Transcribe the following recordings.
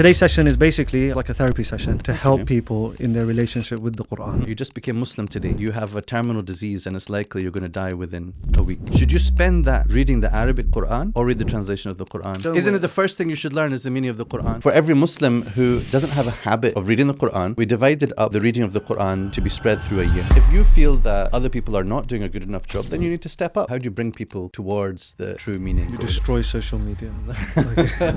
Today's session is basically like a therapy session to help people in their relationship with the Qur'an. You just became Muslim today. You have a terminal disease and it's likely you're going to die within a week. Should you spend that reading the Arabic Qur'an or read the translation of the Qur'an? Isn't it the first thing you should learn is the meaning of the Qur'an? For every Muslim who doesn't have a habit of reading the Qur'an, we divided up the reading of the Qur'an to be spread through a year. If you feel that other people are not doing a good enough job, then you need to step up. How do you bring people towards the true meaning? You destroy social media.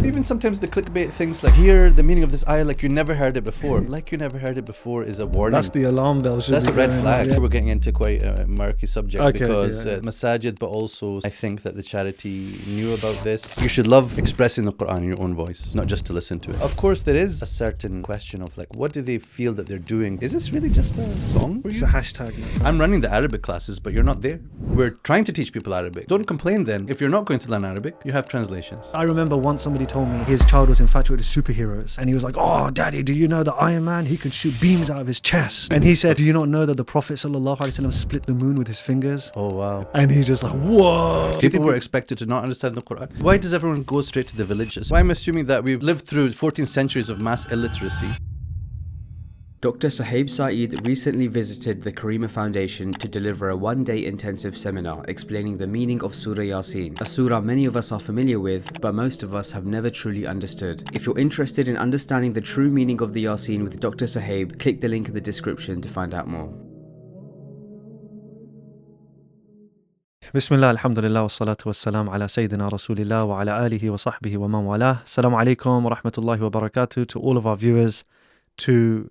Even sometimes the clickbait things like, hear the meaning of this ayah like you never heard it before. Like you never heard it before is a warning. That's the alarm bell. That's a red flag. We're getting into quite a murky subject because yeah. masajid, but also I think that the charity knew about this. You should love expressing the Qur'an in your own voice, not just to listen to it. Of course, there is a certain question of like, what do they feel that they're doing? Is this really just a song for It's you? a hashtag. I'm running the Arabic classes, but you're not there. We're trying to teach people Arabic. Don't complain then. If you're not going to learn Arabic, you have translations. I remember once somebody told me his child was infatuated with superheroes and he was like, oh daddy, do you know that Iron Man, he can shoot beams out of his chest? And he said, do you not know that the Prophet ﷺ split the moon with his fingers? Oh wow. And he's just like, whoa. People were expected to not understand the Qur'an. Why does everyone go straight to the villages? Why am I assuming that we've lived through 14 centuries of mass illiteracy? Dr. Sohaib Saeed recently visited the Karima Foundation to deliver a one-day intensive seminar explaining the meaning of Surah Yasin, a surah many of us are familiar with, but most of us have never truly understood. If you're interested in understanding the true meaning of the Yasin with Dr. Sohaib, click the link in the description to find out more. Bismillah, alhamdulillah, wa salatu wa salam ala Sayyidina Rasulillah wa ala alihi wa sahbihi wa man walah. Assalamu alaikum wa rahmatullahi wa barakatuh to all of our viewers, to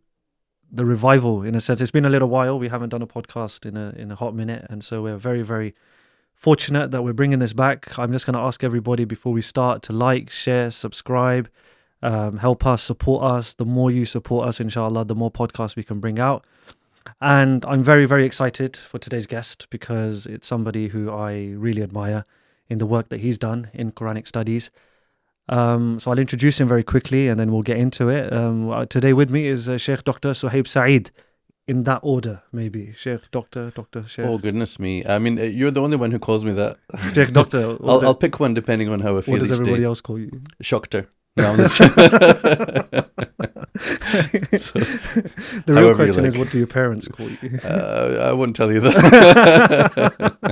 the revival, in a sense. It's been a little while. We haven't done a podcast in a hot minute, and so we're very, very fortunate that we're bringing this back. I'm just going to ask everybody before we start to like, share, subscribe, help us, support us. The more you support us, inshallah, the more podcasts we can bring out. And I'm very, very excited for today's guest because it's somebody who I really admire in the work that he's done in Quranic studies. So I'll introduce him very quickly and then we'll get into it. Today with me is Sheikh Dr. Sohaib Saeed, in that order maybe. Sheikh, Dr. Sheikh. Oh goodness me. I mean, you're the only one who calls me that. Sheikh Doctor. I'll pick one depending on how I feel. What does each everybody day. else call you? Shokter. No, the real question is, what do your parents call you? I wouldn't tell you that.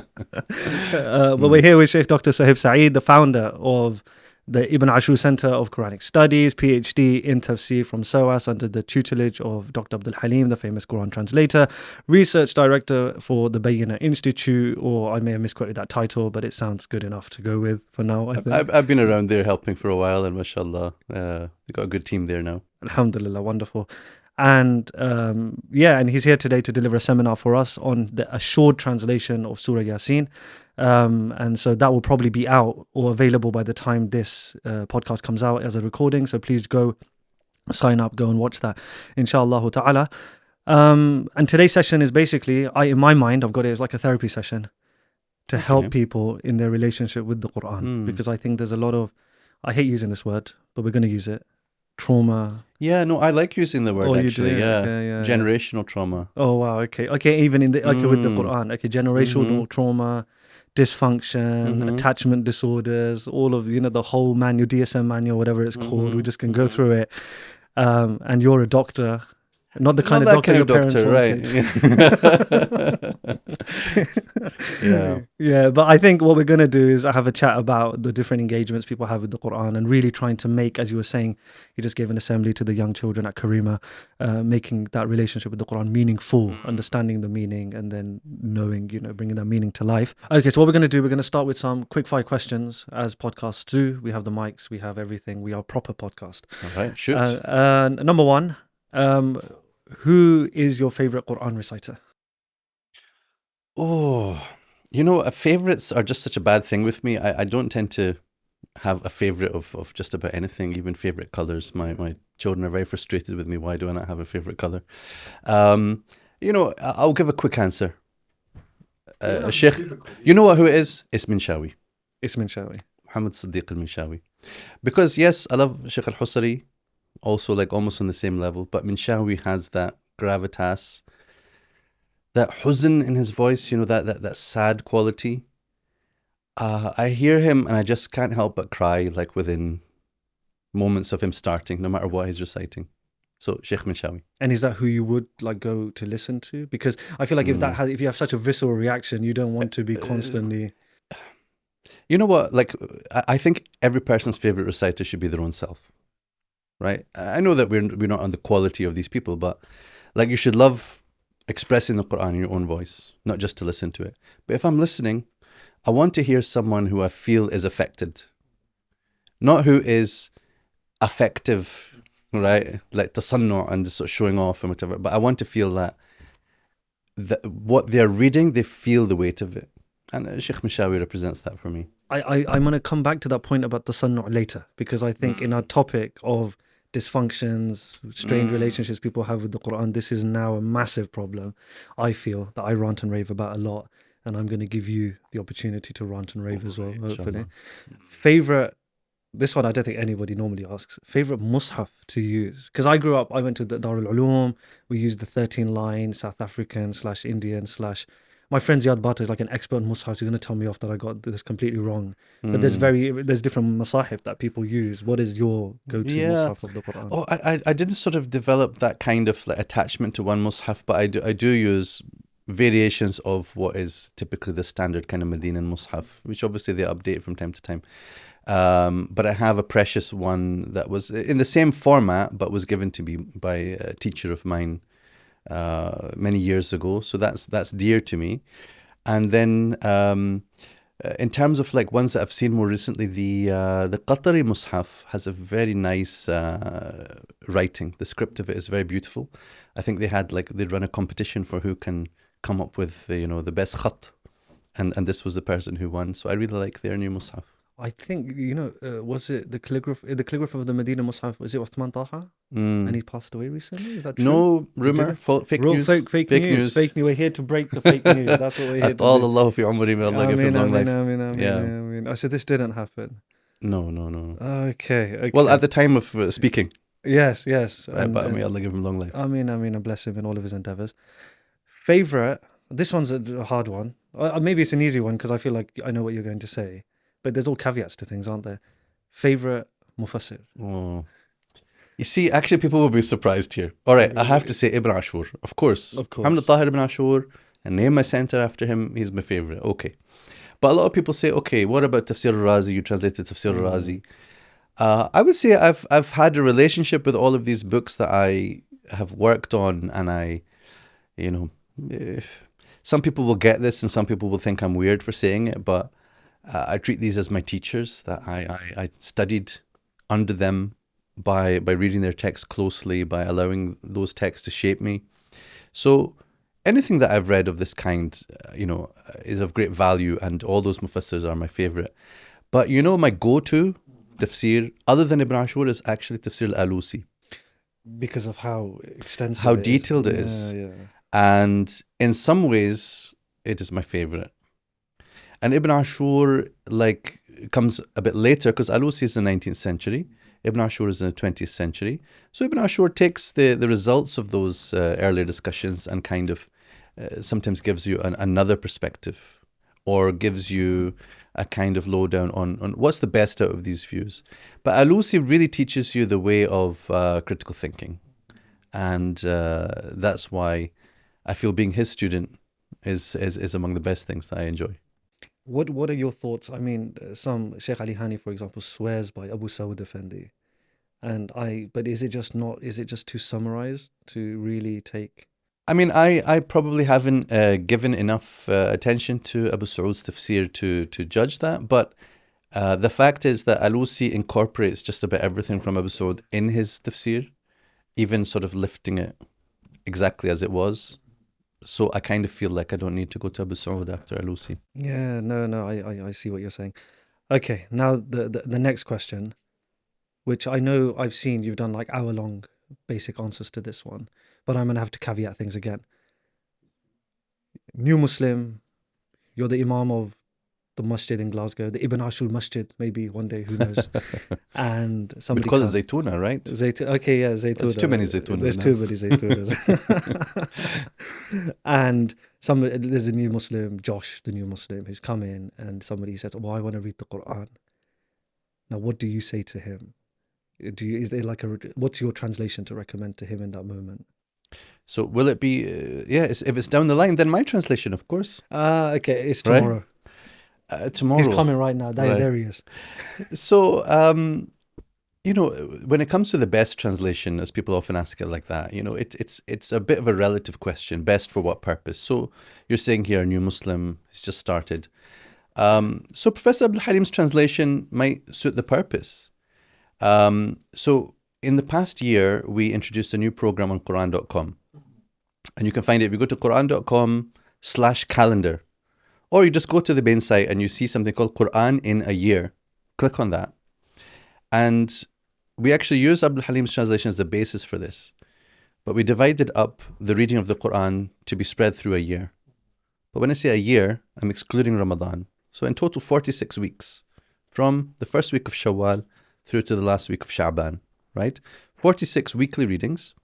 But we're here with Sheikh Dr. Sohaib Saeed, the founder of the Ibn Ashur Center of Quranic Studies, PhD in Tafsir from SOAS under the tutelage of Dr. Abdul Halim, the famous Quran translator, research director for the Bayyinah Institute, or I may have misquoted that title, but it sounds good enough to go with for now, I think. I've been around there helping for a while, and mashallah, they've got a good team there now. Alhamdulillah, wonderful. And and he's here today to deliver a seminar for us on the assured translation of Surah Yasin. And so that will probably be out or available by the time this podcast comes out as a recording. So please go sign up, go and watch that, inshallah ta'ala. And today's session is basically, in my mind, I've got it as like a therapy session to help people in their relationship with the Qur'an. Because I think there's a lot of, I hate using this word, but we're going to use it. Trauma. Yeah, no, I like using the word actually. Yeah. Generational trauma. Oh wow, okay. Even in the with the Quran, generational trauma, dysfunction, attachment disorders, all of the whole manual, DSM manual, whatever it's called. We just can go through it. And you're a doctor. Not the kind of doctor your parents wanted. Yeah, but I think what we're going to do is have a chat about the different engagements people have with the Quran and really trying to make, as you were saying, you just gave an assembly to the young children at Karima, making that relationship with the Quran meaningful, understanding the meaning and then knowing, bringing that meaning to life. Okay, so what we're going to do, we're going to start with some quickfire questions as podcasts do. We have the mics, we have everything. We are a proper podcast. All right, shoot. Number one, who is your favorite Quran reciter? Oh, favorites are just such a bad thing with me. I don't tend to have a favorite of just about anything, even favorite colors. My children are very frustrated with me. Why do I not have a favorite color? I'll give a quick answer. Sheikh, you know who it is? It's Minshawi. Muhammad Siddiq al-Minshawi. Because yes, I love Sheikh al-Husari, also like almost on the same level, but Minshawi has that gravitas, that huzn in his voice, that sad quality. I hear him and I just can't help but cry like within moments of him starting, no matter what he's reciting. So Sheikh Minshawi. And is that who you would like go to listen to? Because I feel like if you have such a visceral reaction, you don't want to be constantly. You know what? Like, I think every person's favorite reciter should be their own self, right? I know that we're not on the quality of these people, but like, you should love expressing the Quran in your own voice, not just to listen to it. But if I'm listening, I want to hear someone who I feel is affected, not who is affective, right? Like tasannu and sort of showing off and whatever. But I want to feel that what they're reading, they feel the weight of it. And Sheikh Mishawi represents that for me. I'm going to come back to that point about the sunnah later, because I think in our topic of dysfunctions, strained relationships people have with the Quran, this is now a massive problem. I feel that I rant and rave about a lot, and I'm going to give you the opportunity to rant and rave as well, hopefully. Favorite, this one I don't think anybody normally asks, favorite mushaf to use? Because I went to the Darul Uloom, we used the 13 line South African / Indian / my friend Ziad Bata is like an expert in mushaf. He's going to tell me off that I got this completely wrong. But there's different masahif that people use. What is your go-to mushaf of the Quran? Oh, I didn't sort of develop that kind of like attachment to one mushaf, but I do use variations of what is typically the standard kind of Medinan mushaf, which obviously they update from time to time. But I have a precious one that was in the same format, but was given to me by a teacher of mine many years ago, so that's dear to me. And then in terms of like ones that I've seen more recently, the Qatari Mushaf has a very nice writing. The script of it is very beautiful. I think they'd run a competition for who can come up with the best khat, and this was the person who won. So I really like their new Mushaf. I think, was it the calligrapher of the Medina Mushaf, was it Uthman Taha? And he passed away recently? Is that true? No, rumor, fake news. Fake news. We're here to break the fake news. That's what we're here to do. Allah fi umri, may Allah give him long life. Ameen. I said this didn't happen. No. Okay. Well, at the time of speaking. Yes. Right, but may Allah give him long life. Ameen, and bless him in all of his endeavors. Favorite, this one's a hard one. Maybe it's an easy one because I feel like I know what you're going to say. But there's all caveats to things, aren't there? Favorite mufassir? Oh. You see, actually, people will be surprised here. All right, I have to say Ibn Ashur, of course. Hamd Tahir Ibn Ashur, and name my center after him. He's my favorite. Okay. But a lot of people say, okay, what about Tafsir al-Razi? You translated Tafsir al-Razi. I would say I've had a relationship with all of these books that I have worked on, and some people will get this and some people will think I'm weird for saying it, but I treat these as my teachers, that I studied under them by reading their texts closely, by allowing those texts to shape me. So anything that I've read of this kind, is of great value, and all those mufassirs are my favorite. But my go-to tafsir, other than Ibn Ashur, is actually Tafsir al-Alusi. Because of how extensive, how detailed it is. Yeah. And in some ways, it is my favorite. And Ibn Ashur comes a bit later, because Alusi is in the 19th century. Ibn Ashur is in the 20th century. So Ibn Ashur takes the results of those earlier discussions and kind of sometimes gives you another perspective, or gives you a kind of lowdown on what's the best out of these views. But Alusi really teaches you the way of critical thinking. And that's why I feel being his student is among the best things that I enjoy. What are your thoughts? I mean, some Sheikh Ali Hani, for example, swears by Abu Sa'ud Effendi, but is it just too summarized to really take? I mean, I probably haven't given enough attention to Abu Sa'ud's tafsir to judge that, but the fact is that Alusi incorporates just about everything from Abu Sa'ud in his tafsir, even sort of lifting it exactly as it was. So I kind of feel like I don't need to go to Abu Sa'ud after Alusi. Yeah, no, I see what you're saying. Okay, now the next question, which I know I've seen you've done like hour-long basic answers to this one, but I'm going to have to caveat things again. New Muslim, you're the Imam of the masjid in Glasgow, the Ibn Ashur Masjid, maybe one day, who knows. And somebody we call it Zaytuna, right? Okay, yeah, Zaytuna. There's too many Zaytunas. There's too many Zaytunas. And there's a new Muslim, Josh, the new Muslim, who's come in, and somebody says, I want to read the Qur'an. Now, what do you say to him? Is there like what's your translation to recommend to him in that moment? So will it be, if it's down the line, then my translation, of course. Okay, it's tomorrow. Right? Tomorrow. He's coming right now. There he is. So, when it comes to the best translation, as people often ask it like that, it's a bit of a relative question. Best for what purpose? So you're saying here, a new Muslim has just started. So Professor Abdul Halim's translation might suit the purpose. So in the past year, we introduced a new program on Qur'an.com. And you can find it if you go to Qur'an.com/calendar. Or you just go to the main site and you see something called Qur'an in a year. Click on that. And we actually use Abdul Halim's translation as the basis for this. But we divided up the reading of the Qur'an to be spread through a year. But when I say a year, I'm excluding Ramadan. So in total, 46 weeks. From the first week of Shawwal through to the last week of Sha'ban, right? 46 weekly readings.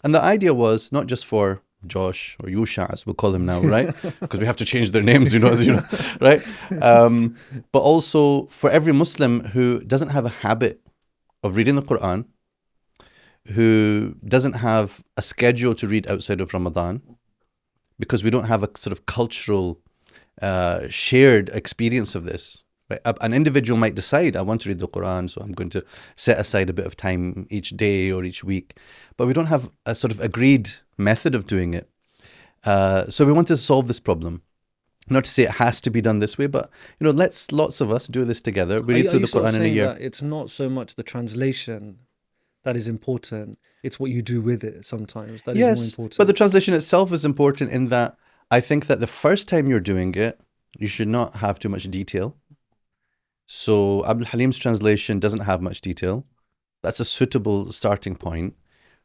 And the idea was not just for Josh or Yusha, as we'll call them now, right? Because we have to change their names, right? But also for every Muslim who doesn't have a habit of reading the Qur'an, who doesn't have a schedule to read outside of Ramadan, because we don't have a sort of cultural shared experience of this. Right? An individual might decide, I want to read the Qur'an, so I'm going to set aside a bit of time each day or each week. But we don't have a sort of agreed method of doing it. So we want to solve this problem. Not to say it has to be done this way, but let's lots of us do this together. We read through the Qur'an in a year. It's not so much the translation that is important. It's what you do with it sometimes. That is more important. But the translation itself is important in that I think that the first time you're doing it, you should not have too much detail. So Abdul Halim's translation doesn't have much detail. That's a suitable starting point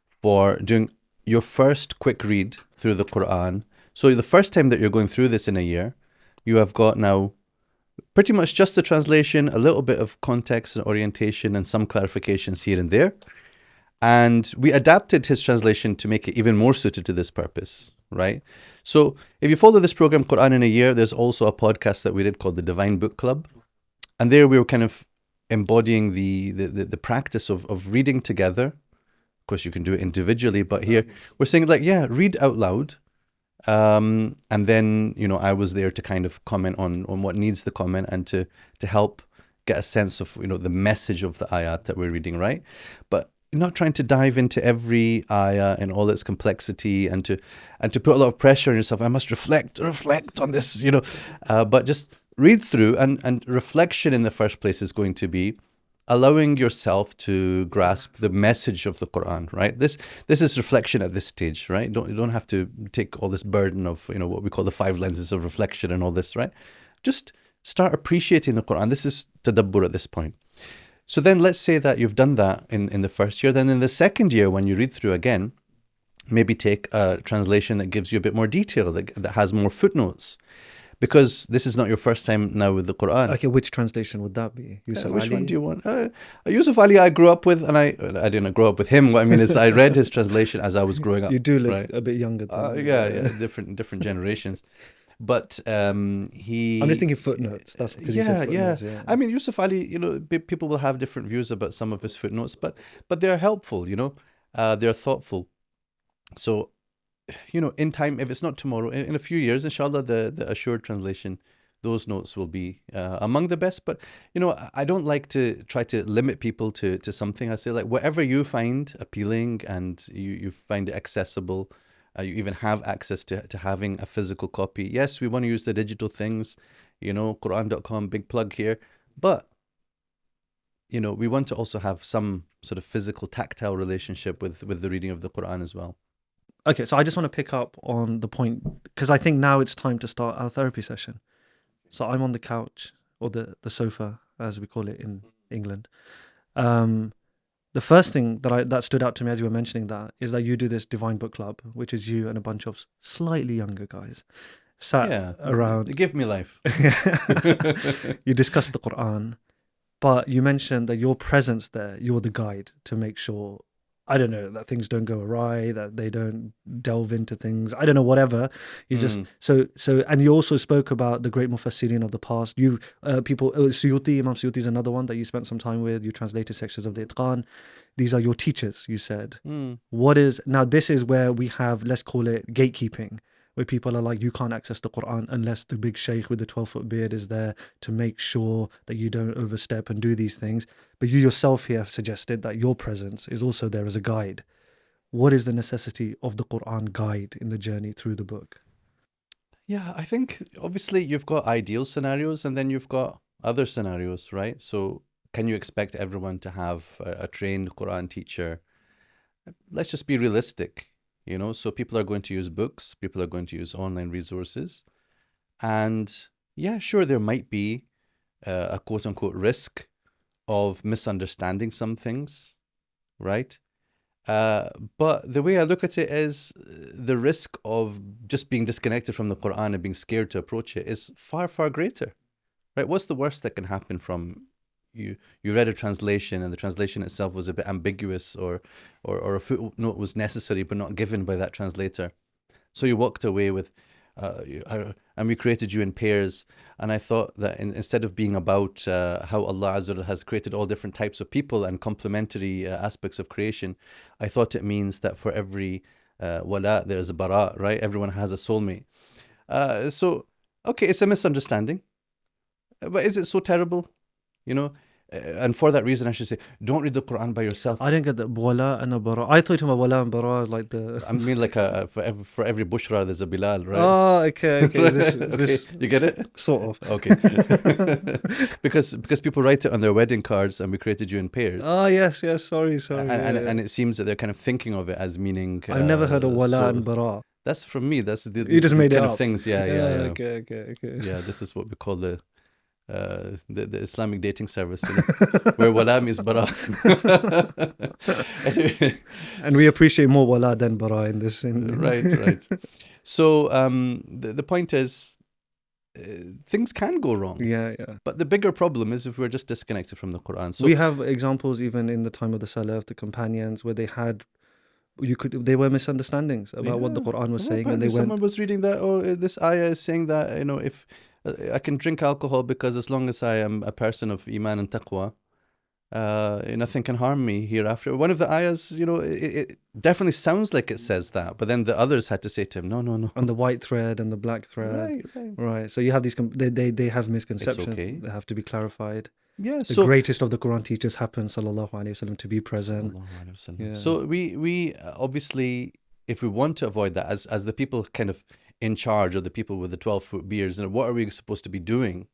for doing your first quick read through the Qur'an. So the first time that you're going through this in a year, you have got now pretty much just the translation, a little bit of context and orientation and some clarifications here and there. And we adapted his translation to make it even more suited to this purpose, right? So if you follow this program, Qur'an in a Year, there's also a podcast that we did called the Divine Book Club. And there we were kind of embodying the practice of reading together. Of course, you can do it individually, but here we're saying read out loud. And then, I was there to kind of comment on what needs the comment and to help get a sense of, the message of the ayat that we're reading, right? But not trying to dive into every ayah and all its complexity and to put a lot of pressure on yourself. I must reflect on this, but just read through, and reflection in the first place is going to be allowing yourself to grasp the message of the Qur'an, right? This is reflection at this stage, right? You don't have to take all this burden of, what we call the 5 lenses of reflection and all this, right? Just start appreciating the Qur'an. This is tadabbur at this point. So then let's say that you've done that in the first year. Then in the second year, when you read through again, maybe take a translation that gives you a bit more detail, that has more footnotes. Because this is not your first time now with the Qur'an. Okay, which translation would that be? Which one do you want? Yusuf Ali I grew up with, and I didn't grow up with him. What I mean is I read his translation as I was growing up. You do look a bit younger than different generations. But I'm just thinking footnotes. That's because you said footnotes. Yeah. I mean, Yusuf Ali, people will have different views about some of his footnotes, but they're helpful, they're thoughtful. So, in time, if it's not tomorrow, in a few years, inshallah, the assured translation, those notes will be among the best. But, I don't like to try to limit people to something. I say, whatever you find appealing and you find it accessible, you even have access to having a physical copy. Yes, we want to use the digital things, Qur'an.com, big plug here. But, we want to also have some sort of physical, tactile relationship with the reading of the Qur'an as well. Okay, so I just want to pick up on the point, because I think now it's time to start our therapy session. So I'm on the couch, or the sofa, as we call it in England. The first thing that stood out to me as you were mentioning that is that you do this Divine Book Club, which is you and a bunch of slightly younger guys sat around. They give me life. You discuss the Qur'an, but you mentioned that your presence there, you're the guide to make sure I don't know, that things don't go awry, that they don't delve into things. I don't know, whatever. You just so and you also spoke about the great mufassirin of the past. You people, Suyuti, Imam Suyuti is another one that you spent some time with. You translated sections of the Itqan. These are your teachers, you said. What is now? This is where we have, let's call it gatekeeping, where people are like, you can't access the Quran unless the big sheikh with the 12-foot beard is there to make sure that you don't overstep and do these things. But you yourself here have suggested that your presence is also there as a guide. What is the necessity of the Quran guide in the journey through the book? Yeah, I think obviously you've got ideal scenarios and then you've got other scenarios, right? So can you expect everyone to have a trained Quran teacher? Let's just be realistic, you know? So people are going to use books, people are going to use online resources. And yeah, sure, there might be a quote unquote risk of misunderstanding some things, right? But the way I look at it is the risk of just being disconnected from the Quran and being scared to approach it is far, far greater, right? What's the worst that can happen from you read a translation and the translation itself was a bit ambiguous or a footnote was necessary but not given by that translator. So you walked away with, and we created you in pairs. And I thought that instead of being about how Allah Azza wa Jalla has created all different types of people and complementary aspects of creation, I thought it means that for every wala, there's a bara, right? Everyone has a soulmate. So, okay, it's a misunderstanding. But is it so terrible? You know? And for that reason, I should say, don't read the Quran by yourself. I didn't get the wala and a bara. I thought about wala and bara like the. I mean, like for every Bushra, there's a Bilal, right? Oh, okay. This you get it? sort of. Okay. because people write it on their wedding cards, and we created you in pairs. Oh, yes. Sorry. And it seems that they're kind of thinking of it as meaning. I've never heard of wala and bara. That's from me. That's you just made it kind up. of things. Yeah. Okay. Yeah, this is what we call the Islamic dating service, you know, where wala means bara. Anyway, and we appreciate more wala than bara in this. Right. So the point is, things can go wrong. Yeah. But the bigger problem is if we're just disconnected from the Quran. So we have examples even in the time of the Salaf, the companions, where they were misunderstandings about what the Quran was saying, and someone was reading that. This ayah is saying that, you know, if I can drink alcohol because as long as I am a person of iman and taqwa, nothing can harm me hereafter. One of the ayahs, you know, it definitely sounds like it says that, but then the others had to say to him, no. And the white thread and the black thread. Right. So you have these, they have misconceptions. It's okay. They have to be clarified. Yeah. The greatest of the Quran teachers happen, sallallahu alaihi wasallam, to be present. Yeah. So we obviously, if we want to avoid that, as the people kind of in charge, or the people with the 12-foot beards, and what are we supposed to be doing?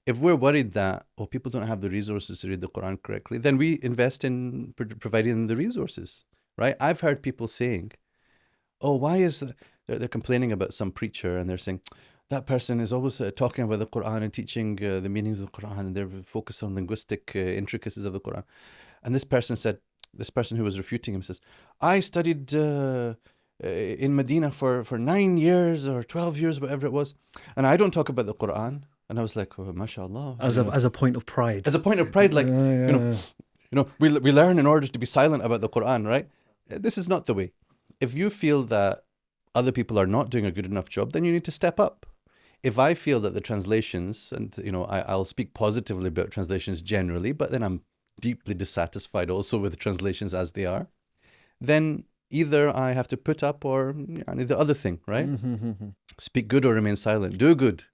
If we're worried that people don't have the resources to read the Quran correctly, then we invest in providing them the resources, right? I've heard people saying, why is they're complaining about some preacher, and they're saying that person is always talking about the Quran and teaching the meanings of the Quran, and they're focused on linguistic intricacies of the Quran. And this person who was refuting him says, I studied in Medina for 9 years or 12 years, whatever it was, and I don't talk about the Quran. And I was like, mashallah. As a point of pride. As a point of pride, like, you know, we learn in order to be silent about the Quran, right? This is not the way. If you feel that other people are not doing a good enough job, then you need to step up. If I feel that the translations, and, you know, I'll speak positively about translations generally, but then I'm deeply dissatisfied also with translations as they are, then either I have to put up or the other thing, right? Speak good or remain silent. Do good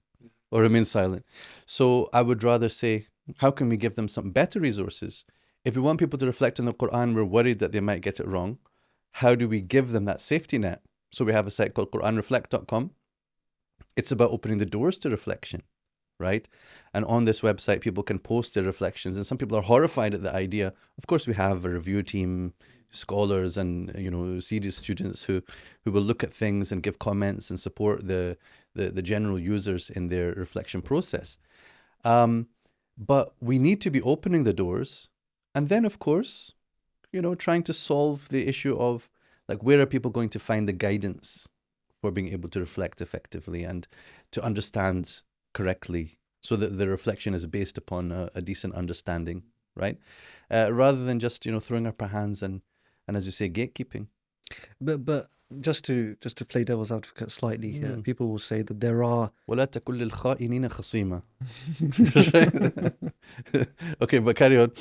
or remain silent. So I would rather say, how can we give them some better resources? If we want people to reflect on the Quran, we're worried that they might get it wrong. How do we give them that safety net? So we have a site called QuranReflect.com. It's about opening the doors to reflection, right? And on this website, people can post their reflections. And some people are horrified at the idea. Of course, we have a review team, scholars, and, you know, serious students who will look at things and give comments and support the general users in their reflection process. But we need to be opening the doors, and then, of course, you know, trying to solve the issue of, like, where are people going to find the guidance for being able to reflect effectively and to understand correctly, so that the reflection is based upon a decent understanding, right? Rather than just, you know, throwing up our hands and and, as you say, gatekeeping. But just to play devil's advocate slightly here, people will say that there are ولا تكن للخائنين خصيما. Okay, but carry on.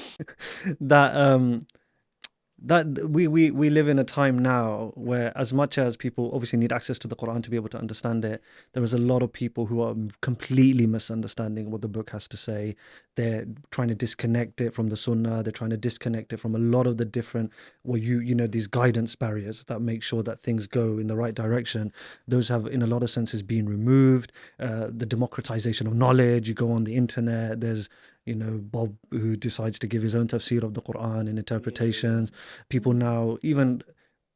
that we live in a time now where, as much as people obviously need access to the Quran to be able to understand it, there is a lot of people who are completely misunderstanding what the book has to say. They're trying to disconnect it from the Sunnah. They're trying to disconnect it from a lot of the different, these guidance barriers that make sure that things go in the right direction. Those have, in a lot of senses, been removed. The democratization of knowledge. You go on the internet. There's Bob, who decides to give his own tafsir of the Quran and interpretations. People now, even,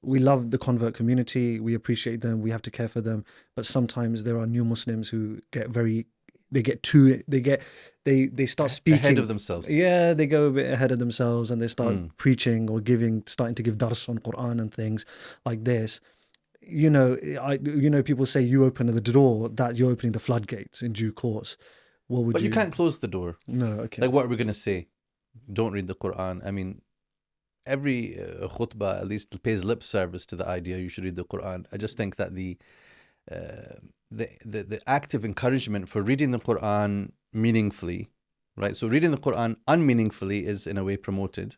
we love the convert community, we appreciate them, we have to care for them, but sometimes there are new Muslims who they start speaking ahead of themselves. Yeah, they go a bit ahead of themselves, and they start preaching or starting to give dars on Quran and things like this. People say you open the door, that you're opening the floodgates in due course. But you can't close the door. No, okay. Like, what are we going to say? Don't read the Quran. I mean, every khutbah at least pays lip service to the idea you should read the Quran. I just think that the active encouragement for reading the Quran meaningfully, right? So reading the Quran unmeaningfully is in a way promoted,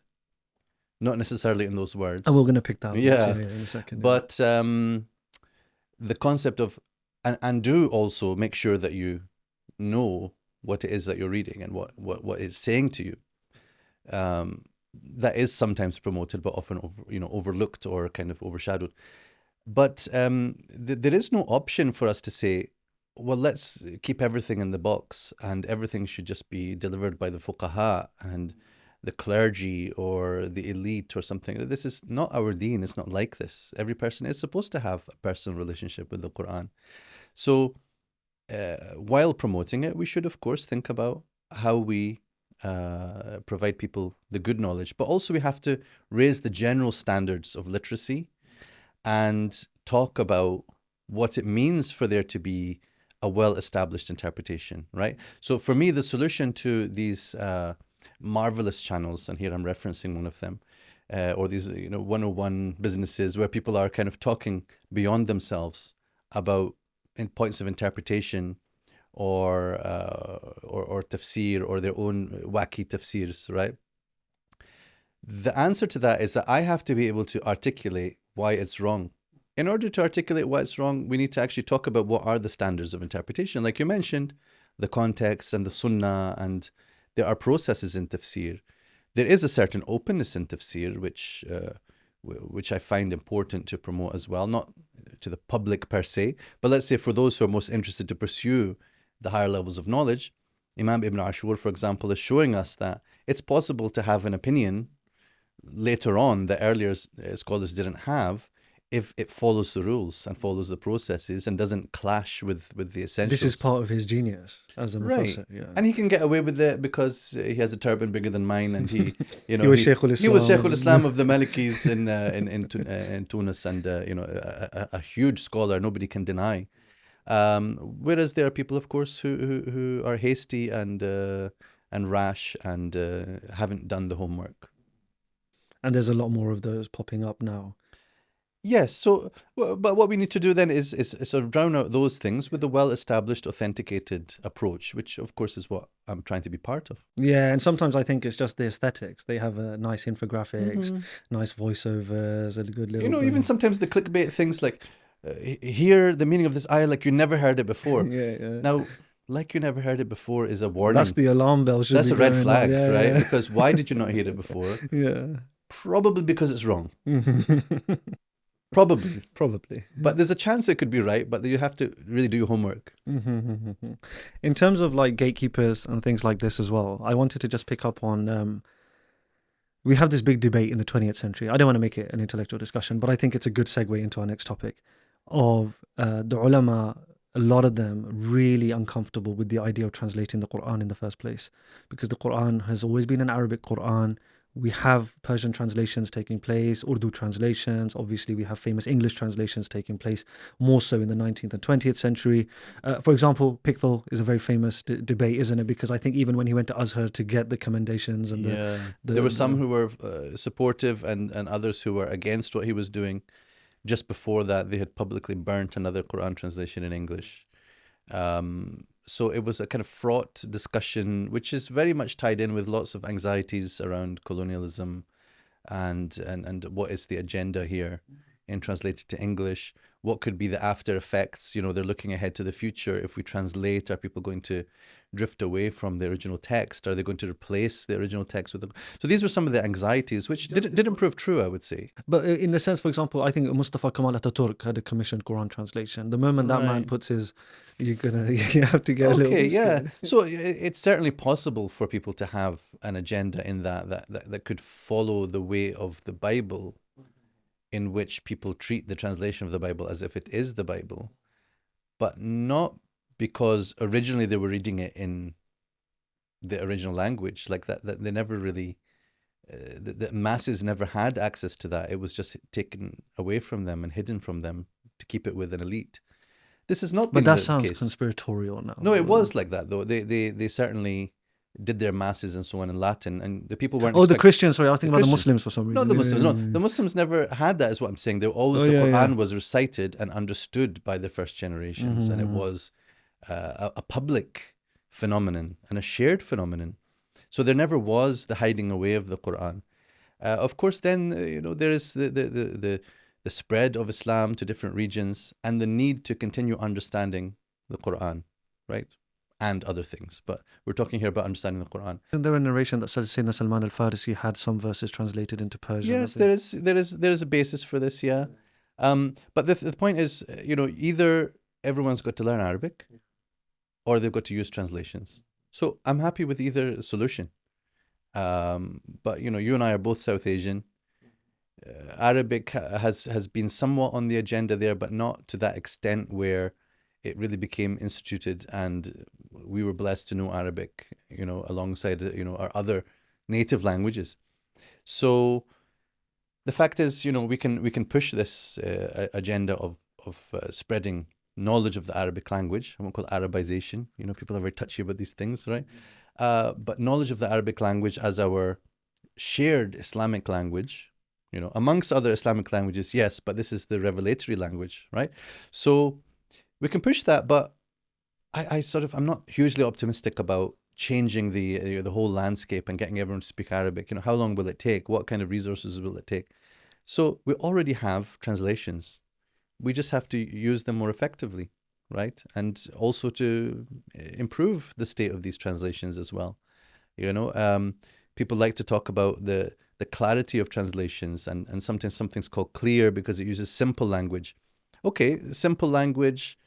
not necessarily in those words. And we're going to pick that up in a second. But the concept of, and do also make sure that you know what it is that you're reading and what it's saying to you. That is sometimes promoted, but often overlooked or kind of overshadowed. But there is no option for us to say, well, let's keep everything in the box and everything should just be delivered by the fuqaha and the clergy or the elite or something. This is not our deen. It's not like this. Every person is supposed to have a personal relationship with the Quran. So while promoting it, we should, of course, think about how we provide people the good knowledge, but also we have to raise the general standards of literacy and talk about what it means for there to be a well-established interpretation, right? So for me, the solution to these marvelous channels, and here I'm referencing one of them, or these 101 businesses where people are kind of talking beyond themselves about in points of interpretation or tafsir or their own wacky tafsirs, right? The answer to that is that I have to be able to articulate why it's wrong. In order to articulate why it's wrong, we need to actually talk about what are the standards of interpretation. Like you mentioned, the context and the sunnah, and there are processes in tafsir. There is a certain openness in tafsir, which I find important to promote as well, not to the public per se, but let's say for those who are most interested to pursue the higher levels of knowledge, Imam Ibn Ashur, for example, is showing us that it's possible to have an opinion later on that earlier scholars didn't have, if it follows the rules and follows the processes and doesn't clash with the essentials. This is part of his genius as a right. Yeah. And he can get away with it because he has a turban bigger than mine, and he was Shaykhul Islam. He was Shaykhul Islam of the Malikis in Tunis, and a huge scholar, nobody can deny. Whereas there are people, of course, who are hasty and rash and haven't done the homework. And there's a lot more of those popping up now. Yes, so, but what we need to do then is sort of drown out those things with a well-established, authenticated approach, which of course is what I'm trying to be part of. Yeah, and sometimes I think it's just the aesthetics. They have nice infographics, nice voiceovers, a good little... even sometimes the clickbait things like, hear the meaning of this ayah like you never heard it before. Yeah. Now, like you never heard it before is a warning. That's the alarm bell. That's a red flag, right? Because why did you not hear it before? Yeah. Probably because it's wrong. Probably. But there's a chance it could be right, but you have to really do your homework. In terms of like gatekeepers and things like this as well, I wanted to just pick up on, we have this big debate in the 20th century. I don't want to make it an intellectual discussion, but I think it's a good segue into our next topic of the ulama, a lot of them really uncomfortable with the idea of translating the Qur'an in the first place, because the Qur'an has always been an Arabic Qur'an. We have Persian translations taking place, Urdu translations. Obviously, we have famous English translations taking place, more so in the 19th and 20th century. For example, Pickthall is a very famous debate, isn't it? Because I think even when he went to Azhar to get the commendations and there were some who were supportive and others who were against what he was doing. Just before that, they had publicly burnt another Quran translation in English. So it was a kind of fraught discussion, which is very much tied in with lots of anxieties around colonialism and what is the agenda here in translated to English. What could be the after effects? You know, they're looking ahead to the future. If we translate, are people going to drift away from the original text? Are they going to replace the original text with them? So these were some of the anxieties, which didn't prove true, I would say. But in the sense, for example, I think Mustafa Kemal Ataturk had a commissioned Quran translation. The moment that man puts his, you have to get a little bit scared. So it's certainly possible for people to have an agenda in that could follow the way of the Bible, in which people treat the translation of the Bible as if it is the Bible, but not because originally they were reading it in the original language, like that they never really, the masses never had access to that. It was just taken away from them and hidden from them to keep it with an elite. This is not. But that sounds conspiratorial now. No, it was like that though. They certainly did their masses and so on in Latin, and the people weren't. The Christians. Sorry, I was thinking about the Muslims for some reason. No, the Muslims. No, the Muslims never had that. Is what I'm saying. They always the Quran was recited and understood by the first generations, and it was a public phenomenon and a shared phenomenon. So there never was the hiding away of the Quran. Of course, then there is the spread of Islam to different regions and the need to continue understanding the Quran, right? And other things, but we're talking here about understanding the Quran. Isn't there a narration that says Sayyidina Salman al-Farisi had some verses translated into Persian? Yes, there is a basis for this, yeah. But the point is, either everyone's got to learn Arabic, or they've got to use translations. So I'm happy with either solution. But you and I are both South Asian. Arabic has been somewhat on the agenda there, but not to that extent where it really became instituted, and we were blessed to know Arabic, alongside, our other native languages. So the fact is, we can push this agenda of spreading knowledge of the Arabic language. I won't call it Arabization. People are very touchy about these things, right? But knowledge of the Arabic language as our shared Islamic language, amongst other Islamic languages, yes, but this is the revelatory language, right? So we can push that, but I'm not hugely optimistic about changing the whole landscape and getting everyone to speak Arabic. How long will it take? What kind of resources will it take? So we already have translations. We just have to use them more effectively, right? And also to improve the state of these translations as well. People like to talk about the clarity of translations, and sometimes something's called clear because it uses simple language. Okay, simple language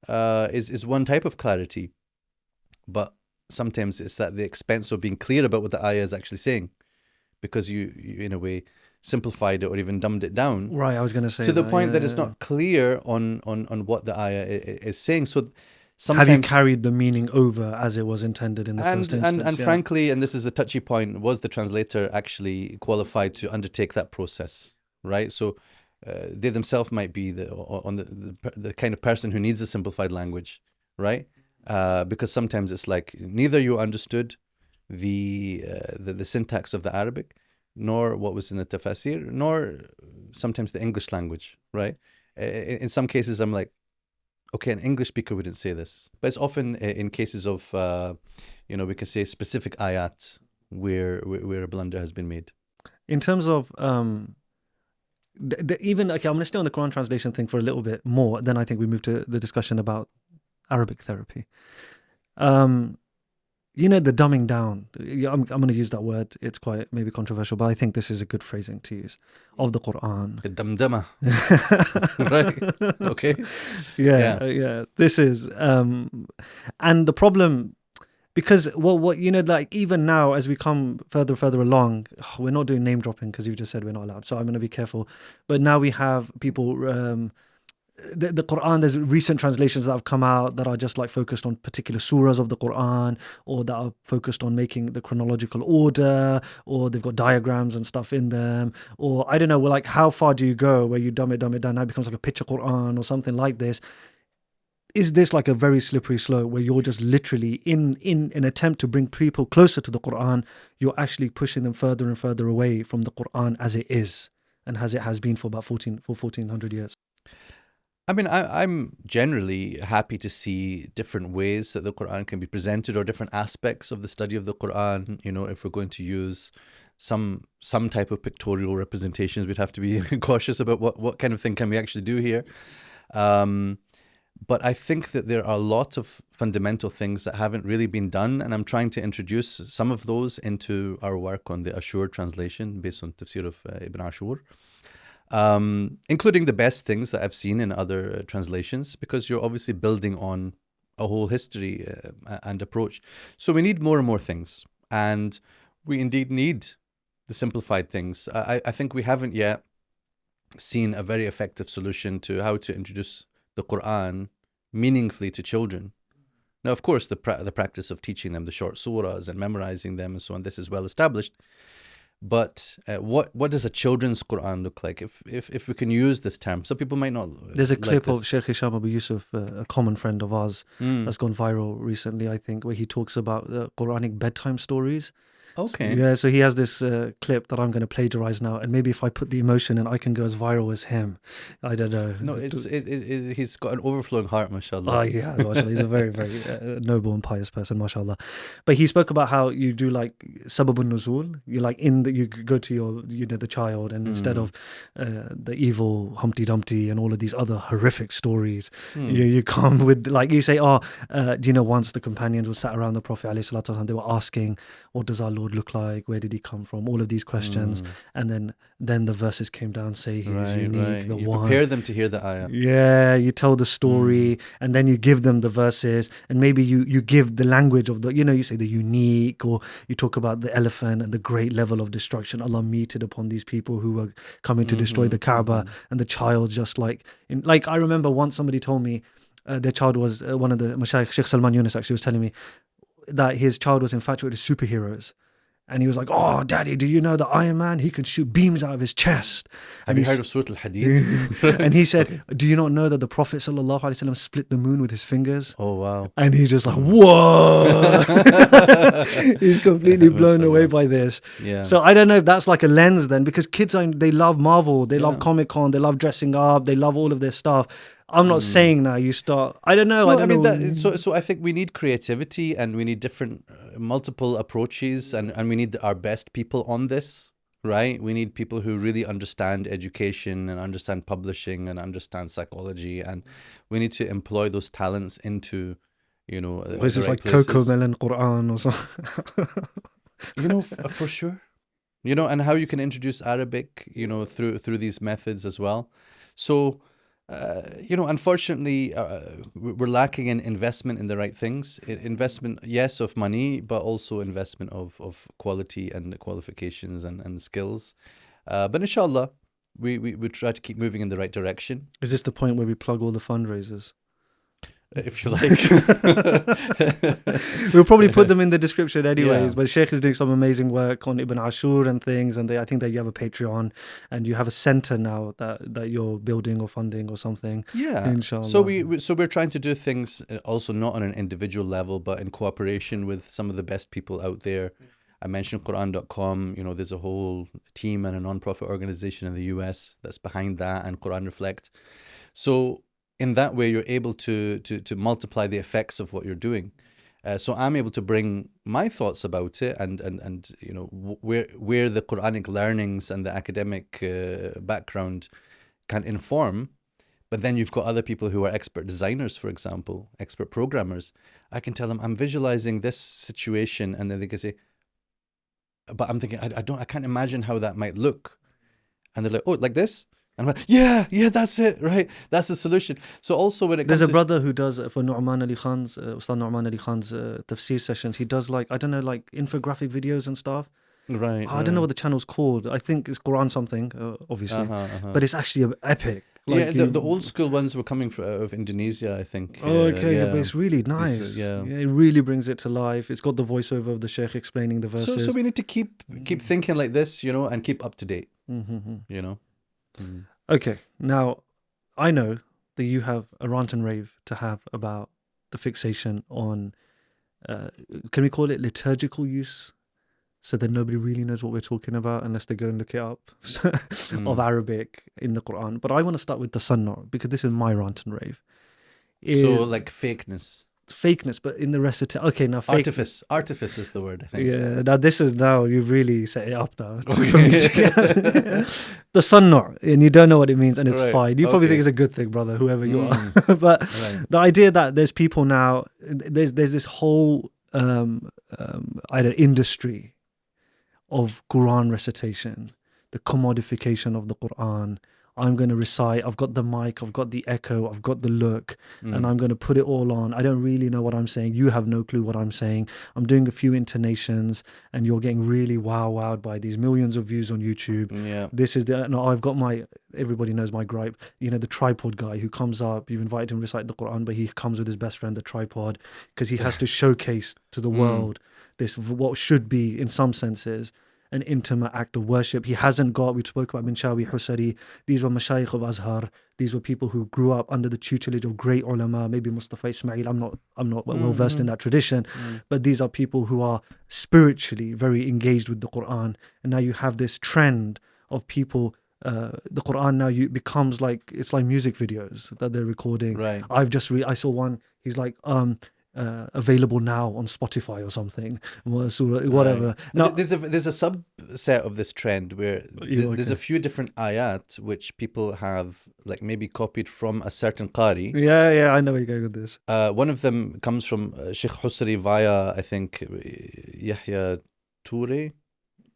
is one type of clarity, but sometimes it's at the expense of being clear about what the ayah is actually saying, because you in a way simplified it or even dumbed it down. Right, I was going to say to the point that it's not clear on what the ayah is saying. So sometimes, have you carried the meaning over as it was intended in the first instance? And frankly, and this is a touchy point, was the translator actually qualified to undertake that process, right? So they themselves might be the kind of person who needs a simplified language, right? Because sometimes it's like neither you understood the syntax of the Arabic, nor what was in the Tafsir, nor sometimes the English language, right? In some cases, I'm like, okay, an English speaker wouldn't say this. But it's often in cases of, we can say specific ayat where a blunder has been made. In terms of, even, okay, I'm going to stay on the Quran translation thing for a little bit more. Then I think we move to the discussion about Arabic therapy. The dumbing down, I'm going to use that word. It's quite maybe controversial, but I think this is a good phrasing to use, of the Qur'an. The damdama. Right? Okay. Yeah. This is, and the problem, because even now as we come further along, we're not doing name dropping because you just said we're not allowed. So I'm going to be careful. But now we have people the Quran, there's recent translations that have come out that are just like focused on particular surahs of the Quran, or that are focused on making the chronological order, or they've got diagrams and stuff in them, or I don't know, well, like how far do you go where you dumb it down, now it becomes like a picture Quran or something like this. Is this like a very slippery slope where you're just literally in an attempt to bring people closer to the Quran, you're actually pushing them further and further away from the Quran as it is and as it has been for about 1400 years? I mean, I'm generally happy to see different ways that the Quran can be presented, or different aspects of the study of the Quran. You know, if we're going to use some type of pictorial representations, we'd have to be cautious about what kind of thing can we actually do here. But I think that there are lots of fundamental things that haven't really been done, and I'm trying to introduce some of those into our work on the Ashur translation based on Tafsir of Ibn Ashur, including the best things that I've seen in other translations, because you're obviously building on a whole history and approach. So we need more and more things, and we indeed need the simplified things. I think we haven't yet seen a very effective solution to how to introduce the Quran meaningfully to children. Now, of course, the practice of teaching them the short surahs and memorizing them and so on, this is well established. But what does a children's Quran look like? If we can use this term, some people might not. There's a clip like of Sheikh Hisham Abu Yusuf, a common friend of ours, that's gone viral recently, I think, where he talks about the Quranic bedtime stories. Okay. Yeah, so he has this clip that I'm going to plagiarize now, and maybe if I put the emotion in, I can go as viral as him. I don't know. No, he's got an overflowing heart, mashallah. Oh, yeah, mashallah. He's a very, very noble and pious person, mashallah. But he spoke about how you do like sababun nuzul. You like you go to your, the child, and instead of the evil Humpty Dumpty and all of these other horrific stories, you come with, like, you say, do you know, once the companions were sat around the Prophet ﷺ, they were asking, what does our Lord look like? Where did he come from? All of these questions. And then the verses came down, say he is unique, the you one. Prepare them to hear the ayah. Yeah, you tell the story, and then you give them the verses, and maybe you give the language of the, you say the unique, or you talk about the elephant and the great level of destruction Allah meted upon these people who were coming to destroy the Kaaba, and the child just like I remember once somebody told me their child was one of the Mashayikh, Sheikh Salman Yunus actually was telling me that his child was infatuated with superheroes. And he was like, oh, Daddy, do you know that Iron Man, he can shoot beams out of his chest? Have you heard of Surah Al-Hadid? And he said, do you not know that the Prophet ﷺ split the moon with his fingers? Oh, wow. And he's just like, whoa. He's completely blown away by this. Yeah. So I don't know if that's like a lens then, because kids, they love Marvel, they love Comic-Con, they love dressing up, they love all of this stuff. I'm not saying now you start. I don't know. No, I don't know. So I think we need creativity, and we need different, multiple approaches, and we need our best people on this, right? We need people who really understand education and understand publishing and understand psychology, and we need to employ those talents into, Is it like Coco Melon Quran or something? For sure. And how you can introduce Arabic, through these methods as well. So. Unfortunately, we're lacking in investment in the right things. Investment, yes, of money, but also investment of quality and qualifications and skills. But inshallah, we try to keep moving in the right direction. Is this the point where we plug all the fundraisers? If you like. We'll probably put them in the description anyways. But Sheikh is doing some amazing work on Ibn Ashur and things, and I think that you have a Patreon and you have a center now that you're building or funding or something. Yeah. Inshallah. So we're trying to do things also not on an individual level, but in cooperation with some of the best people out there. I mentioned Qur'an.com. There's a whole team and a non-profit organization in the US that's behind that, and Qur'an Reflect. So in that way, you're able to multiply the effects of what you're doing. So I'm able to bring my thoughts about it, and where the Quranic learnings and the academic background can inform. But then you've got other people who are expert designers, for example, expert programmers. I can tell them I'm visualizing this situation, and then they can say, but I'm thinking I can't imagine how that might look. And they're like, oh, like this? And I'm like, yeah, that's it, right? That's the solution. So also when it comes There's a brother who does for Nu'man Ali Khan's, Ustad Nu'man Ali Khan's tafsir sessions. He does like infographic videos and stuff. Right. I don't know what the channel's called. I think it's Quran something, obviously. But it's actually epic. Yeah, the old school ones were coming out of Indonesia, I think. Oh, okay, yeah, but it's really nice. Yeah, it really brings it to life. It's got the voiceover of the Sheikh explaining the verses. So we need to keep thinking like this, you know, and keep up to date. Mm-hmm. You know. Okay, now I know that you have a rant and rave to have about the fixation on, can we call it liturgical use? So that nobody really knows what we're talking about unless they go and look it up of Arabic in the Qur'an. But I want to start with the sunnah because this is my rant and rave. So like fakeness, but in the recitation. Okay, now artifice is the word, I think. Yeah, now you've really set it up now. The sunnah, and you don't know what it means, and it's fine. You probably think it's a good thing, brother, whoever you are. But the idea that there's people now, there's this whole either industry of Quran recitation, the commodification of the Quran. I'm going to recite, I've got the mic, I've got the echo, I've got the look, and I'm going to put it all on. I don't really know what I'm saying. You have no clue what I'm saying. I'm doing a few intonations and you're getting really wowed by these millions of views on YouTube. Yeah. This is I've got everybody knows my gripe. You know, the tripod guy who comes up, you've invited him to recite the Quran, but he comes with his best friend, the tripod, because he has to showcase to the world this, what should be, in some senses, an intimate act of worship. He hasn't got, we spoke about Minshawi Husari, these were Mashayikh of Azhar, these were people who grew up under the tutelage of great ulama, maybe Mustafa Ismail, I'm not well versed in that tradition, but these are people who are spiritually very engaged with the Quran. And now you have this trend of people, the Quran now becomes like, it's like music videos that they're recording. Right. I saw one, he's like, available now on Spotify or something, whatever. Right. Now, there's a subset of this trend where there's a few different ayat which people have like maybe copied from a certain qari. Yeah, I know where you're going with this. One of them comes from Sheikh Husri via, I think, Yahya Toure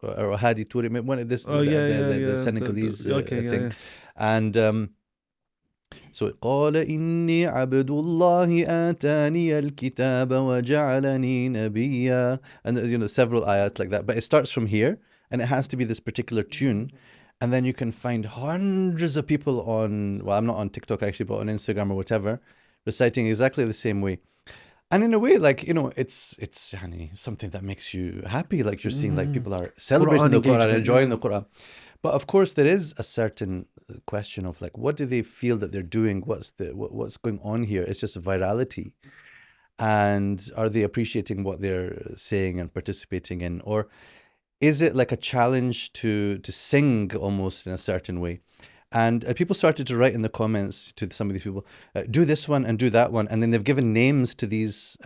or Hadi Toure. One of this, the Senegalese thing. Yeah. And so قال إني عبد الله آتاني الكتاب وجعلني نبيا, and several ayat like that, but it starts from here and it has to be this particular tune, and then you can find hundreds of people on, well, I'm not on TikTok actually, but on Instagram or whatever, reciting exactly the same way. And in a way, like, it's something that makes you happy, like you're seeing like people are celebrating the Quran, enjoying the Quran. But of course, there is a certain question of like, what do they feel that they're doing? What's going on here? It's just virality, and are they appreciating what they're saying and participating in, or is it like a challenge to sing almost in a certain way? And people started to write in the comments to some of these people, do this one and do that one. And then they've given names to these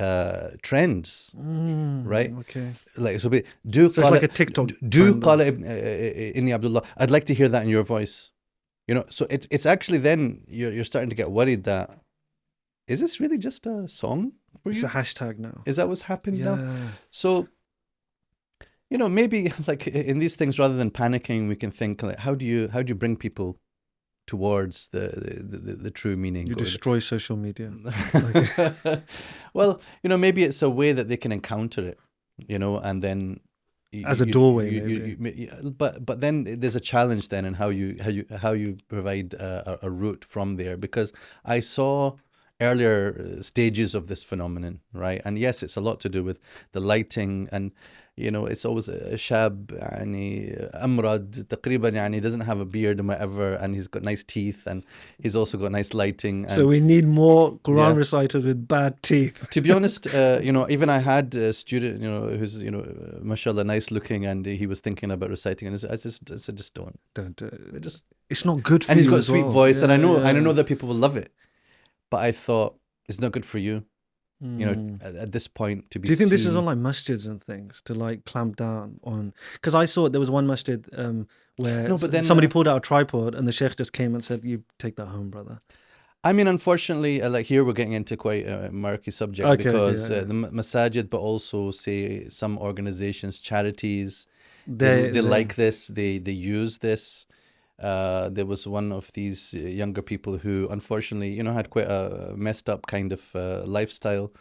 trends, right? Okay. Like, so it's like a TikTok. Do Qala Inni Abdullah. I'd like to hear that in your voice. So it's actually then you're starting to get worried that, is this really just a song for you? It's a hashtag now. Is that what's happening now? So, maybe like in these things, rather than panicking, we can think like, how do you bring people towards the true meaning? You destroy social media. Well, maybe it's a way that they can encounter it, and then as a doorway. But then there's a challenge then in how you provide a route from there, because I saw earlier stages of this phenomenon, right? And yes, it's a lot to do with the lighting, and it's always a shab, amrad, taqriban, doesn't have a beard and whatever, and he's got nice teeth, and he's also got nice lighting. And so we need more Quran reciters with bad teeth. To be honest, even I had a student, who's, mashallah, nice looking, and he was thinking about reciting, and I said, just don't do it. It's not good for you. And he's got a sweet voice, and I know that people will love it, but I thought it's not good for you. At this point, to be. Do you think this is on like masjids and things to like clamp down on? Because I saw there was one masjid where somebody pulled out a tripod and the sheikh just came and said, "You take that home, brother." I mean, unfortunately, like here we're getting into quite a murky subject, because the masajid, but also say some organizations, charities, they like this, they use this. There was one of these younger people who unfortunately, had quite a messed up kind of lifestyle.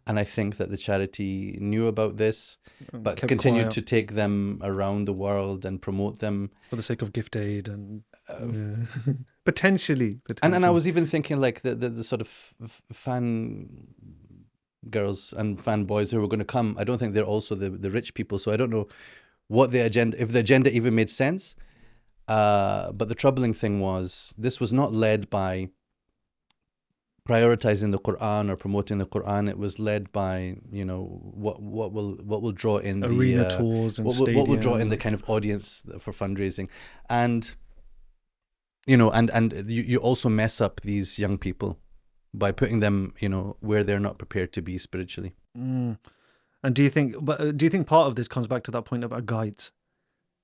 And I think that the charity knew about this, but continued to take them around the world and promote them. For the sake of gift aid and... Potentially. And I was even thinking like the sort of fan girls and fan boys who were going to come. I don't think they're also the rich people. So I don't know what the agenda, if the agenda even made sense. But the troubling thing was this was not led by prioritizing the Qur'an or promoting the Qur'an. It was led by, you know, what will draw in arena the tours and what will draw in the kind of audience for fundraising. And you know, and you also mess up these young people by putting them, you know, where they're not prepared to be spiritually. And do you think part of this comes back to that point about guides?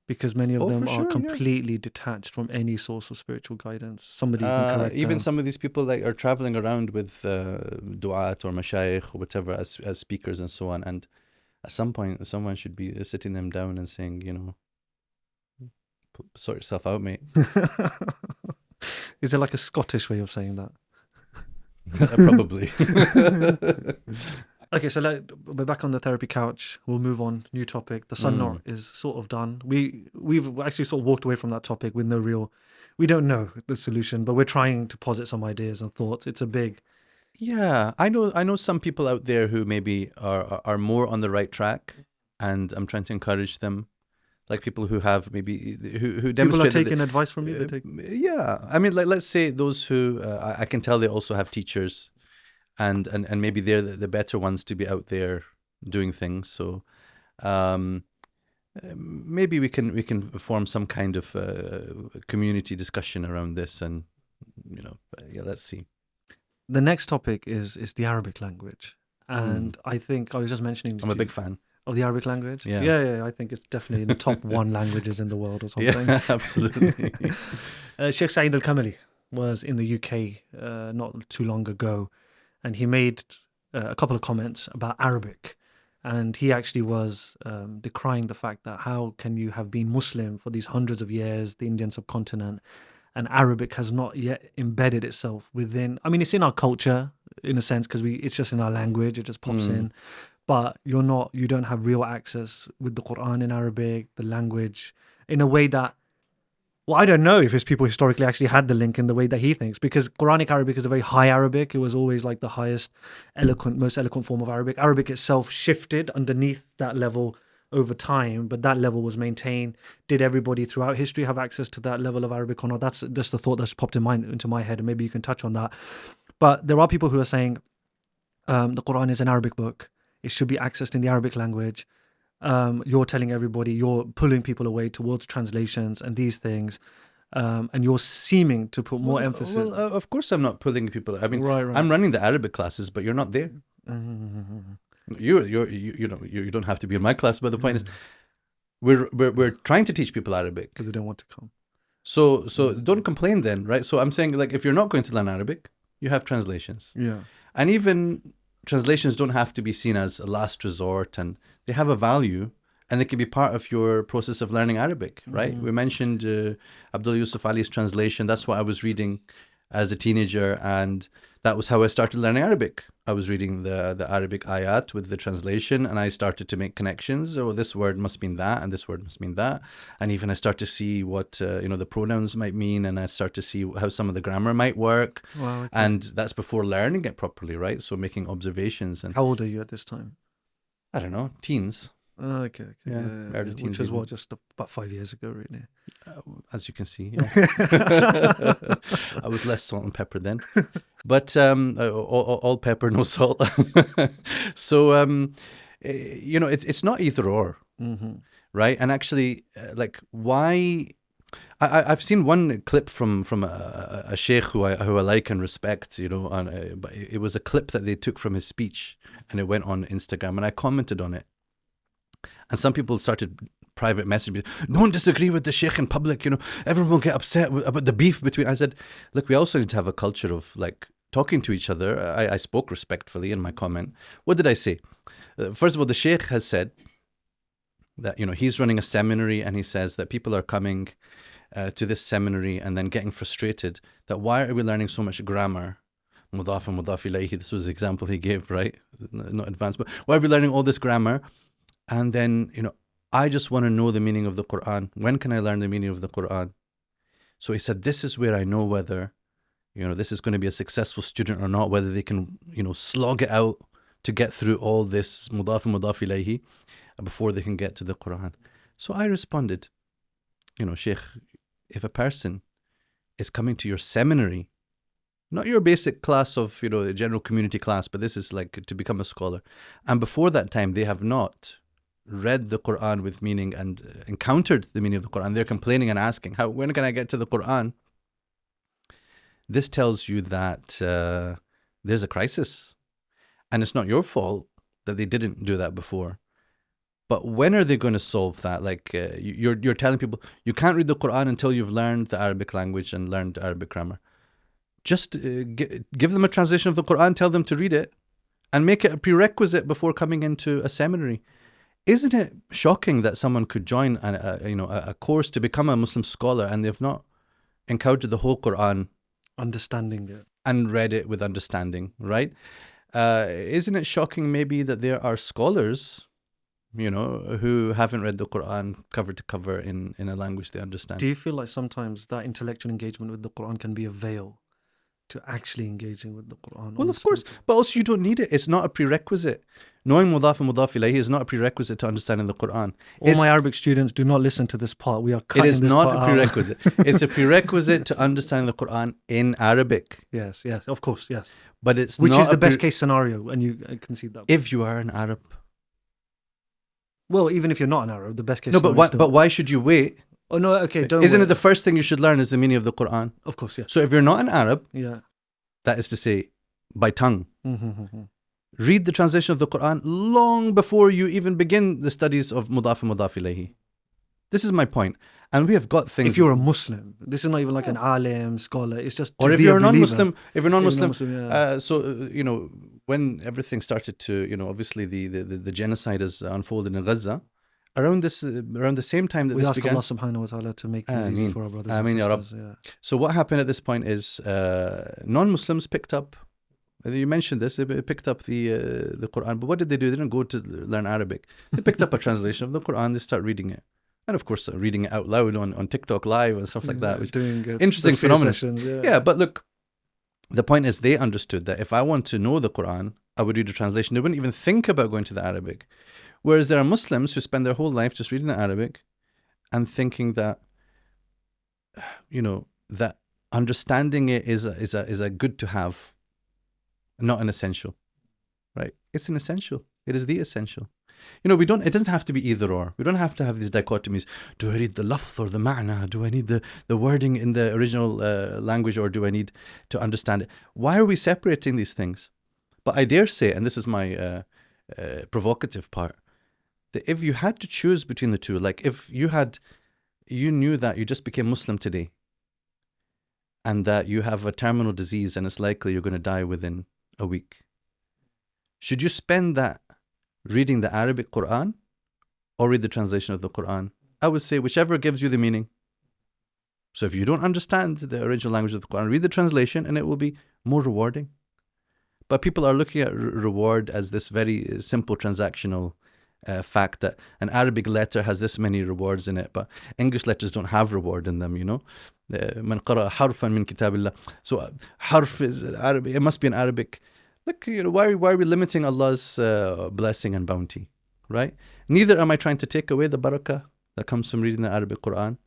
Because many of them are completely detached from any source of spiritual guidance. Somebody can correct even them. some of these people like are traveling around with du'at or mashayikh or whatever as speakers and so on. And at some point, someone should be sitting them down and saying, you know, sort yourself out, mate. Is there like a Scottish way of saying that? Probably. Okay, so we're back on the therapy couch. We'll move on. New topic. The sunnah is sort of done. We've actually sort of walked away from that topic with no real. We don't know the solution, but we're trying to posit some ideas and thoughts. It's a big. Yeah, I know some people out there who maybe are more on the right track, and I'm trying to encourage them. Like people who have maybe who demonstrate. People are taking advice from you. Yeah, I mean, like let's say those who I can tell they also have teachers, and maybe they're the better ones to be out there doing things. So maybe we can form some kind of community discussion around this, and you know, yeah, let's see. The next topic is the Arabic language, and I think I was just mentioning. I'm a big fan of the Arabic language. Yeah, I think it's definitely in the top 1 languages in the world or something. Yeah, absolutely. Sheikh Saeed al-Kamali was in the UK not too long ago, and he made a couple of comments about Arabic, and he actually was decrying the fact that how can you have been Muslim for these hundreds of years, the Indian subcontinent, and Arabic has not yet embedded itself within. I mean, it's in our culture in a sense because it's just in our language, it just pops in. But you don't have real access with the Qur'an in Arabic, the language, in a way that, well, I don't know if his people historically actually had the link in the way that he thinks, because Quranic Arabic is a very high Arabic. It was always like the highest, most eloquent form of Arabic. Arabic itself shifted underneath that level over time, but that level was maintained. Did everybody throughout history have access to that level of Arabic or not? That's just the thought that's popped into my head, and maybe you can touch on that. But there are people who are saying the Qur'an is an Arabic book. It should be accessed in the Arabic language. You're telling everybody, you're pulling people away towards translations and these things, and you're seeming to put more emphasis. Well, of course I'm not pulling people. I mean, right. I'm running the Arabic classes, but you're not there. You don't have to be in my class. But the point is, we're trying to teach people Arabic because they don't want to come. So don't complain then, right? So I'm saying, like, if you're not going to learn Arabic, you have translations. Yeah, and even translations don't have to be seen as a last resort, and they have a value, and they can be part of your process of learning Arabic, right? We mentioned Abdul Yusuf Ali's translation. That's what I was reading as a teenager, and that was how I started learning Arabic. I was reading the Arabic ayat with the translation, and I started to make connections. Oh, this word must mean that, and this word must mean that. And even I start to see what the pronouns might mean, and I start to see how some of the grammar might work. Wow, okay. And that's before learning it properly, right? So making observations. And how old are you at this time? I don't know, teens. Okay. Yeah, early teens. Which is what, just about 5 years ago, really. As you can see, yeah. I was less salt and pepper then, but all pepper, no salt. So it's not either or, right? And actually, why? I've seen one clip from a sheikh who I like and respect, but it was a clip that they took from his speech, and it went on Instagram, and I commented on it. And some people started private messaging, don't disagree with the sheikh in public, everyone will get upset about the beef between. I said, look, we also need to have a culture of talking to each other. I spoke respectfully in my comment. What did I say? First of all, the sheikh has said that, he's running a seminary, and he says that people are coming to this seminary and then getting frustrated that why are we learning so much grammar? Mudaf and mudaf ilayhi, this was the example he gave, right? Not advanced, but why are we learning all this grammar? And then, I just want to know the meaning of the Qur'an. When can I learn the meaning of the Qur'an? So he said, this is where I know whether, this is going to be a successful student or not, whether they can, slog it out to get through all this mudaf and mudaf ilayhi before they can get to the Qur'an. So I responded, Sheikh, if a person is coming to your seminary, not your basic class of, a general community class, but this is like to become a scholar, and before that time they have not read the Qur'an with meaning and encountered the meaning of the Qur'an, they're complaining and asking, when can I get to the Qur'an? This tells you that there's a crisis. And it's not your fault that they didn't do that before. But when are they going to solve that? Like you're telling people, you can't read the Qur'an until you've learned the Arabic language and learned Arabic grammar. Just give them a translation of the Qur'an, tell them to read it, and make it a prerequisite before coming into a seminary. Isn't it shocking that someone could join a course to become a Muslim scholar and they've not encountered the whole Qur'an, understanding it, and read it with understanding, right? Isn't it shocking maybe that there are scholars, who haven't read the Qur'an cover to cover in a language they understand? Do you feel like sometimes that intellectual engagement with the Qur'an can be a veil to actually engaging with the Qur'an? Well, of course, but also you don't need it. It's not a prerequisite. Knowing mudaf and mudaf ilayhi is not a prerequisite to understanding the Qur'an. All my Arabic students, do not listen to this part. We are cutting this part out. It is not a prerequisite. It's a prerequisite to understanding the Qur'an in Arabic. Yes, of course, yes. But it's which not is the best case scenario, and you concede that. If you are an Arab. Well, even if you're not an Arab, the best case scenario. No, but why should you wait? Oh, no, okay, Isn't it the first thing you should learn is the meaning of the Qur'an? Of course, yeah. So if you're not an Arab, yeah, that is to say, by tongue, read the translation of the Qur'an long before you even begin the studies of mudaf and mudaf ilayhi. This is my point. And we have got things. If you're a Muslim, this is not even like an alim, scholar. It's just. Or if you're a non-Muslim, when everything started to, obviously the genocide has unfolded in Gaza, around the same time that this began. We ask Allah subhanahu wa ta'ala to make things easy for our brothers and sisters. Yeah. So what happened at this point is non-Muslims picked up. You mentioned this. They picked up the Qur'an, but what did they do? They didn't go to learn Arabic. They picked up a translation of the Qur'an. They start reading it. And of course, reading it out loud on TikTok Live and stuff like that. Which doing interesting phenomenon. Sessions, yeah, but look, the point is they understood that if I want to know the Quran, I would read a translation. They wouldn't even think about going to the Arabic. Whereas there are Muslims who spend their whole life just reading the Arabic and thinking that, that understanding it is a good to have, not an essential, right? It's an essential. It is the essential. It doesn't have to be either or. We don't have to have these dichotomies. Do I read the lafz or the ma'na? Do I need the wording in the original language, or do I need to understand it? Why are we separating these things? But I dare say, and this is my provocative part, that if you had to choose between the two, like if you knew that you just became Muslim today and that you have a terminal disease and it's likely you're going to die within a week, should you spend that reading the Arabic Qur'an or read the translation of the Qur'an? I would say whichever gives you the meaning. So if you don't understand the original language of the Qur'an, read the translation and it will be more rewarding. But people are looking at reward as this very simple transactional fact that an Arabic letter has this many rewards in it, but English letters don't have reward in them, Man qara harfan min kitabillah. So harf is Arabic, it must be an Arabic. Look, why are we limiting Allah's blessing and bounty, right? Neither am I trying to take away the barakah that comes from reading the Arabic Quran,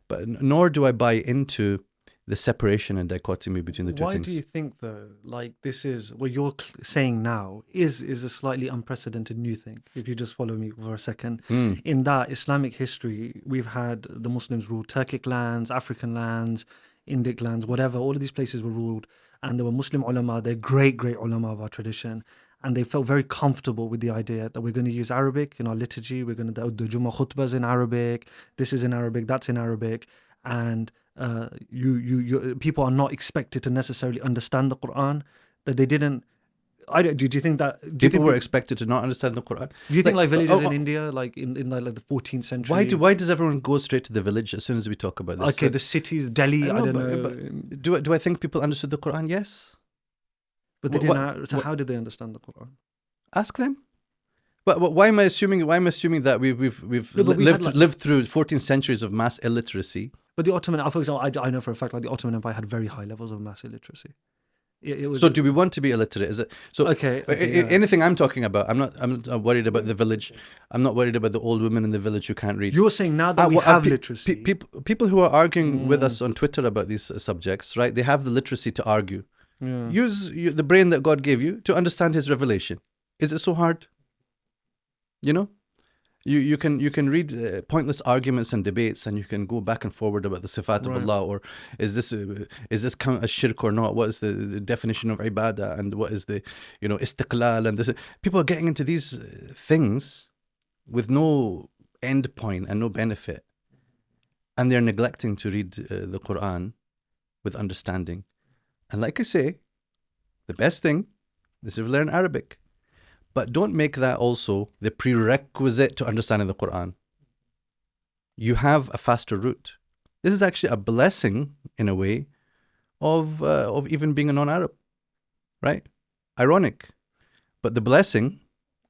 but nor do I buy into the separation and dichotomy between the two things. Why do you think, though, like this is what you're saying now is a slightly unprecedented new thing? If you just follow me for a second, in that Islamic history, we've had the Muslims rule Turkic lands, African lands, Indic lands, whatever. All of these places were ruled. And there were Muslim ulama, they're great ulama of our tradition. And they felt very comfortable with the idea that we're going to use Arabic in our liturgy. We're going to do Jummah khutbahs in Arabic. This is in Arabic, that's in Arabic. And you people are not expected to necessarily understand the Quran. That they didn't. Do you think that people were expected to not understand the Quran? Do you think like villages in India, like in like the 14th century? Why does everyone go straight to the village as soon as we talk about this? Okay, the cities, Delhi. I don't know. But do I think people understood the Quran? Yes. But they didn't. So how did they understand the Quran? Ask them. But why am I assuming? Why am I assuming that we've lived through 14 centuries of mass illiteracy? But the Ottoman, for example, I know for a fact, like the Ottoman Empire had very high levels of mass illiteracy. It was So do we want to be illiterate? Is it so? Okay, yeah. Anything I'm talking about, I'm not worried about the village. I'm not worried about the old women in the village who can't read. You're saying now that we have literacy. People who are arguing with us on Twitter about these subjects, right? They have the literacy to argue. Yeah. Use the brain that God gave you to understand His revelation. Is it so hard? You know, you can read pointless arguments and debates, and you can go back and forward about the sifat of Allah, or is this count as shirk or not? What is the definition of ibadah, and what is the istiqlal, and this? People are getting into these things with no end point and no benefit, and they're neglecting to read the Qur'an with understanding. And like I say, the best thing is to learn Arabic. But don't make that also the prerequisite to understanding the Qur'an. You have a faster route. This is actually a blessing, in a way, of even being a non-Arab, right? Ironic. But the blessing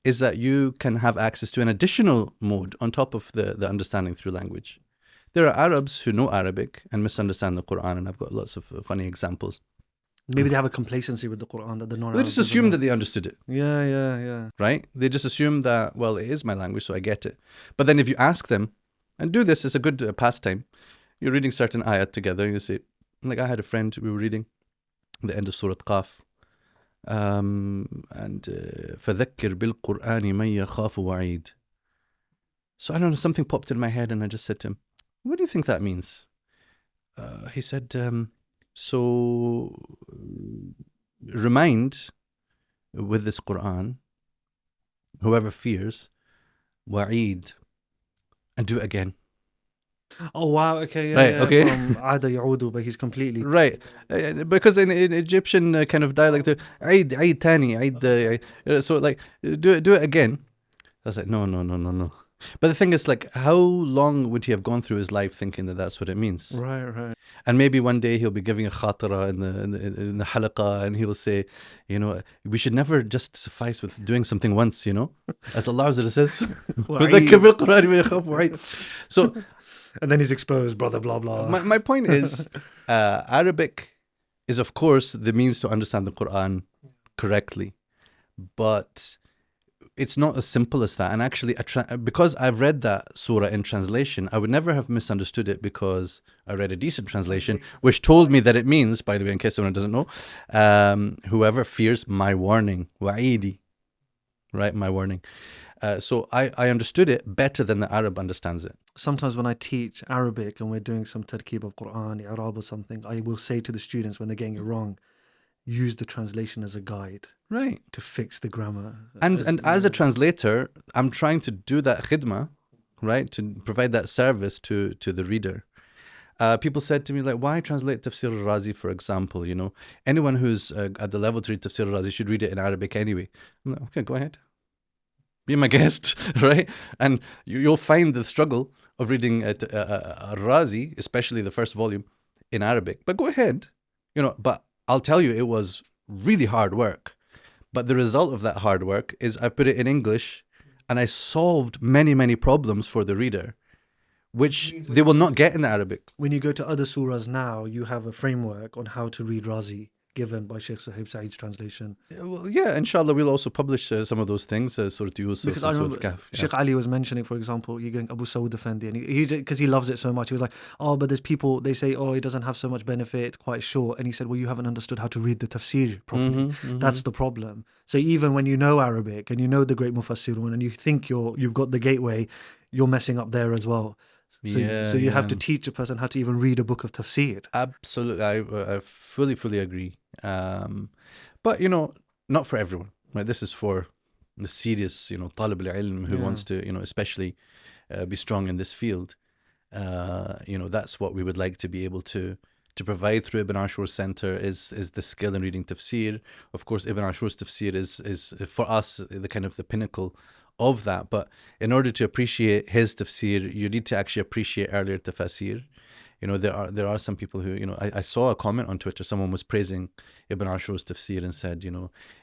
is that you can have access to an additional mode on top of the understanding through language. There are Arabs who know Arabic and misunderstand the Qur'an, and I've got lots of funny examples. Maybe they have a complacency with the Qur'an that the non-Arabs They just assume that they understood it. Yeah. Right? They just assume that, well, it is my language, so I get it. But then if you ask them, and do this, it's a good pastime. You're reading certain ayat together, and you say, like I had a friend, we were reading the end of Surah Qaf. فَذَكِّرْ بِالْقُرْآنِ مَنْ يَخَافُ وَعِيدٍ. So I don't know, something popped in my head, and I just said to him, what do you think that means? He said, so remind with this Qur'an, whoever fears, wa'id, and do it again. Oh wow, okay, yeah, Right, yeah. okay. From Ada Ya'udu, but he's completely Right, because in Egyptian kind of dialect, Eid tani, Eid, so like do it again. I was like, no. But the thing is, like, how long would he have gone through his life thinking that that's what it means? Right. And maybe one day he'll be giving a khatara in the halaqah, and he'll say, we should never just suffice with doing something once, as Allah says. So, and then he's exposed, brother, blah blah. My point is, Arabic is of course the means to understand the Qur'an correctly, but it's not as simple as that. And actually, because I've read that surah in translation, I would never have misunderstood it because I read a decent translation, which told me that it means, by the way, in case someone doesn't know, whoever fears my warning, wa'idi, right, my warning. So I understood it better than the Arab understands it. Sometimes when I teach Arabic and we're doing some tarkib of Qur'an, I'Arab or something, I will say to the students when they're getting it wrong, use the translation as a guide, right, to fix the grammar. And as a translator, I'm trying to do that khidmah, right, to provide that service to the reader. People said to me, like, why translate Tafsir al-Razi, for example? Anyone who's at the level to read Tafsir al-Razi should read it in Arabic anyway. I'm like, okay, go ahead, be my guest, right? And you'll find the struggle of reading al-Razi, especially the first volume, in Arabic. But go ahead, but I'll tell you, it was really hard work. But the result of that hard work is I put it in English, and I solved many, many problems for the reader, which they will not get in the Arabic. When you go to other surahs now, you have a framework on how to read Razi, given by Sheikh Sohaib Saeed's translation. Well, yeah, inshallah, we'll also publish some of those things, Surah Yusuf. Because I remember Sheikh Ali was mentioning, for example, you're going Abu Saud Effendi, and he because he loves it so much, he was like, oh, but there's people, they say, oh, it doesn't have so much benefit, it's quite short. And he said, well, you haven't understood how to read the tafsir properly. That's the problem. So even when you know Arabic and you know the great mufassirun and you think you've got the gateway, you're messing up there as well. So you have to teach a person how to even read a book of tafsir. Absolutely, I fully agree. But not for everyone, right? This is for the serious, talib al-ilm who wants to, especially be strong in this field. That's what we would like to be able to provide through Ibn Ashur's center is the skill in reading tafsir. Of course, Ibn Ashur's tafsir is for us the kind of the pinnacle of that. But in order to appreciate his tafsir, you need to actually appreciate earlier tafsir. There are some people who, I saw a comment on Twitter, someone was praising Ibn Ashur's tafsir and said,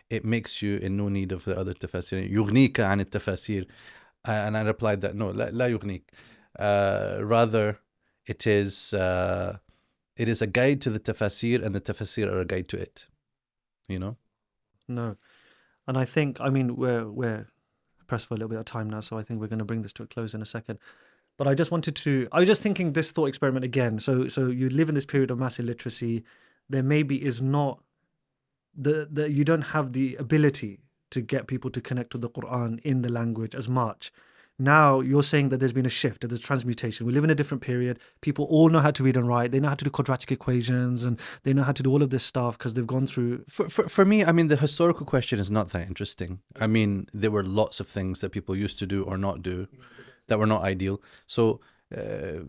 it makes you in no need of the other tafsir. يغنيك عن التفاسير. And I replied that, no, لا يغنيك. Rather, It is a guide to the tafsir, and the tafsir are a guide to it. You know? No. And I think, I mean, we're pressed for a little bit of time now, so I think we're going to bring this to a close in a second. But I was just thinking this thought experiment again. So you live in this period of mass illiteracy. There maybe is not you don't have the ability to get people to connect to the Qur'an in the language as much. Now you're saying that there's been a shift, that there's transmutation. We live in a different period. People all know how to read and write. They know how to do quadratic equations, and they know how to do all of this stuff because they've gone through. For me, I mean, the historical question is not that interesting. I mean, there were lots of things that people used to do or not do that were not ideal. So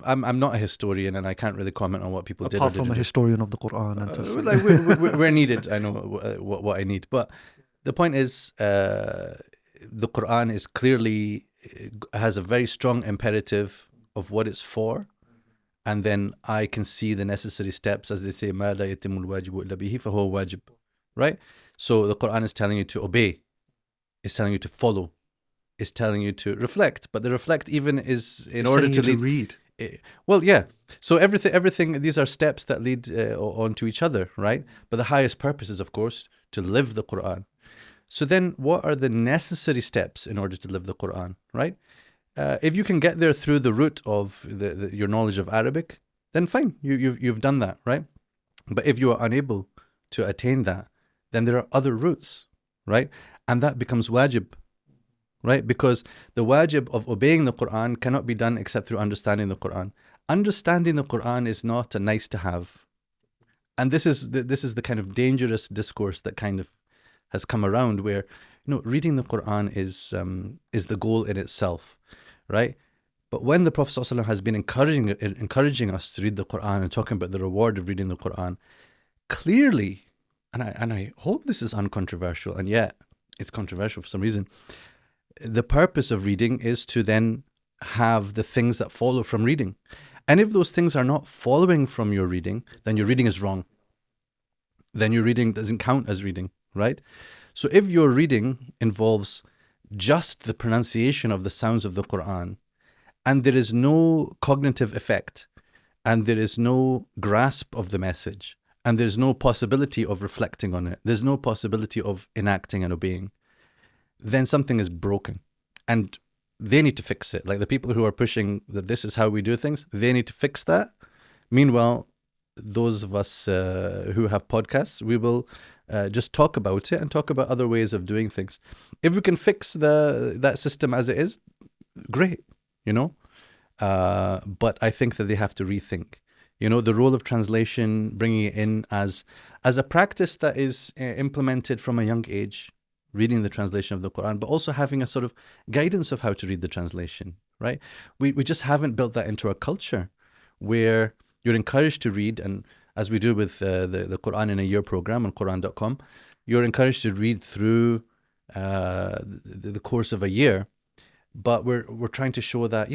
I'm not a historian, and I can't really comment on what people did. Apart from a historian of the Qur'an and Tafsir. Like we're needed. I know what I need, but the point is, the Qur'an is clearly has a very strong imperative of what it's for, and then I can see the necessary steps, as they say, مَا لَا يَتِمُ الْوَاجِبُ إِلَّا بِهِ فَهُوَ وَاجِبٌ. Right? So the Qur'an is telling you to obey, it's telling you to follow, it's telling you to reflect, but the reflect even is in order to read. Well, yeah. So everything. These are steps that lead on to each other, right? But the highest purpose is, of course, to live the Qur'an. So then, what are the necessary steps in order to live the Qur'an, right? If you can get there through the route of your knowledge of Arabic, then fine, you've done that, right? But if you are unable to attain that, then there are other routes, right? And that becomes wajib, right? Because the wajib of obeying the Qur'an cannot be done except through understanding the Qur'an. Understanding the Qur'an is not a nice to have. And this is the kind of dangerous discourse that kind of has come around, where reading the Qur'an is the goal in itself, right? But when the Prophet ﷺ has been encouraging us to read the Qur'an and talking about the reward of reading the Qur'an, clearly, and I hope this is uncontroversial, and yet it's controversial for some reason, the purpose of reading is to then have the things that follow from reading. And if those things are not following from your reading, then your reading is wrong. Then your reading doesn't count as reading, right? So if your reading involves just the pronunciation of the sounds of the Qur'an, and there is no cognitive effect, and there is no grasp of the message, and there's no possibility of reflecting on it, there's no possibility of enacting and obeying, then something is broken. And they need to fix it. Like the people who are pushing that this is how we do things, they need to fix that. Meanwhile, those of us who have podcasts, we will just talk about it and talk about other ways of doing things. If we can fix that system as it is, great, But I think that they have to rethink, the role of translation, bringing it in as a practice that is implemented from a young age, reading the translation of the Qur'an, but also having a sort of guidance of how to read the translation, right? We just haven't built that into our culture, where you're encouraged to read, and as we do with the Qur'an in a Year program on Qur'an.com, you're encouraged to read through the course of a year. But we're trying to show that,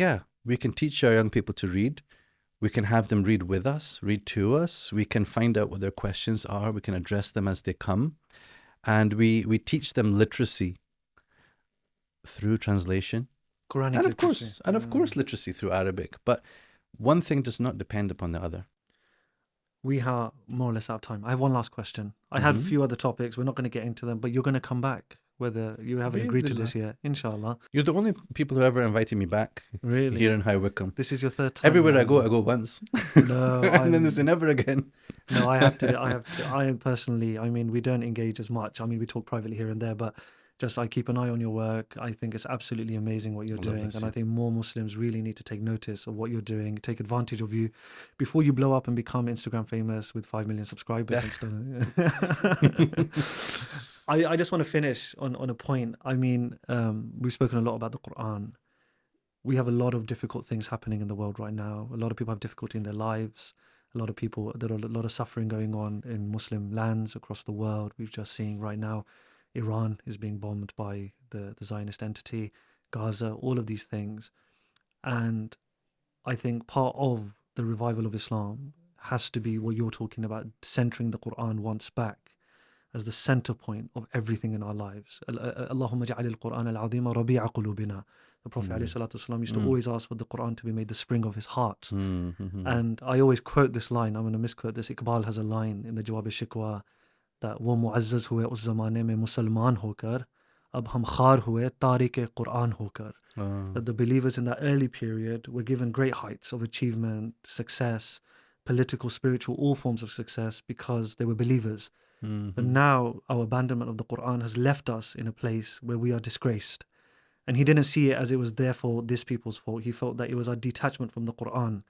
we can teach our young people to read. We can have them read with us, read to us. We can find out what their questions are. We can address them as they come. And we teach them literacy through translation. Quranic literacy. Of course, literacy through Arabic. But one thing does not depend upon the other. We are more or less out of time. I have one last question. I had a few other topics. We're not going to get into them, but you're going to come back, whether you haven't agreed to this yet. Inshallah. You're the only people who ever invited me back. Really? Here in High Wycombe. This is your third time. Everywhere I go once. No. And then they say never again. No, I have to. I personally, we don't engage as much. We talk privately here and there, but just I keep an eye on your work. I think it's absolutely amazing what you're doing. And I think more Muslims really need to take notice of what you're doing, take advantage of you before you blow up and become Instagram famous with 5 million subscribers and stuff. I just want to finish on a point. We've spoken a lot about the Qur'an. We have a lot of difficult things happening in the world right now. A lot of people have difficulty in their lives. There are a lot of suffering going on in Muslim lands across the world. We're just seeing right now, Iran is being bombed by the Zionist entity, Gaza, all of these things. And I think part of the revival of Islam has to be what you're talking about, centering the Qur'an once back as the center point of everything in our lives. Allahumma ja'al al-Qur'an al-azima rabi'a qulubina. The Prophet ﷺ used to always ask for the Qur'an to be made the spring of his heart. Mm-hmm. And I always quote this line. I'm going to misquote this. Iqbal has a line in the Jawab-e-Shikwa that वो मुअज़्ज़ज़ हुए उस ज़माने में मुसलमान होकर अब हम खार हुए तारिक Qur'an होकर. That the believers in that early period were given great heights of achievement, success, political, spiritual, all forms of success because they were believers. But now our abandonment of the Qur'an has left us in a place where we are disgraced. And he didn't see it as it was therefore this people's fault. He felt that it was our detachment from the Qur'an.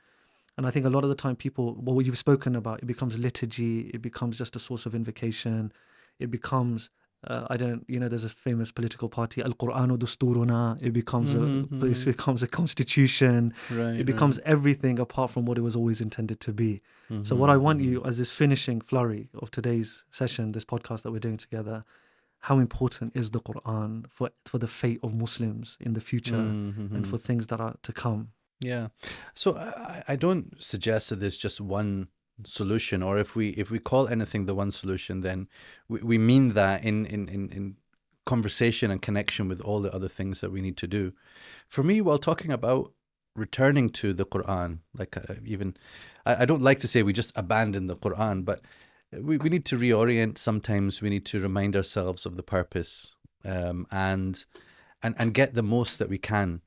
And I think a lot of the time people, what you've spoken about, it becomes liturgy, it becomes just a source of invocation, it becomes, there's a famous political party, Al-Qur'anu Dusturuna, it becomes a constitution, it becomes everything apart from what it was always intended to be. So what I want you, as this finishing flurry of today's session, this podcast that we're doing together, how important is the Qur'an for the fate of Muslims in the future and for things that are to come? Yeah. So I don't suggest that there's just one solution, or if we call anything the one solution, then we mean that in conversation and connection with all the other things that we need to do. For me, while talking about returning to the Qur'an, like I don't like to say we just abandon the Qur'an, but we need to reorient. Sometimes we need to remind ourselves of the purpose and get the most that we can.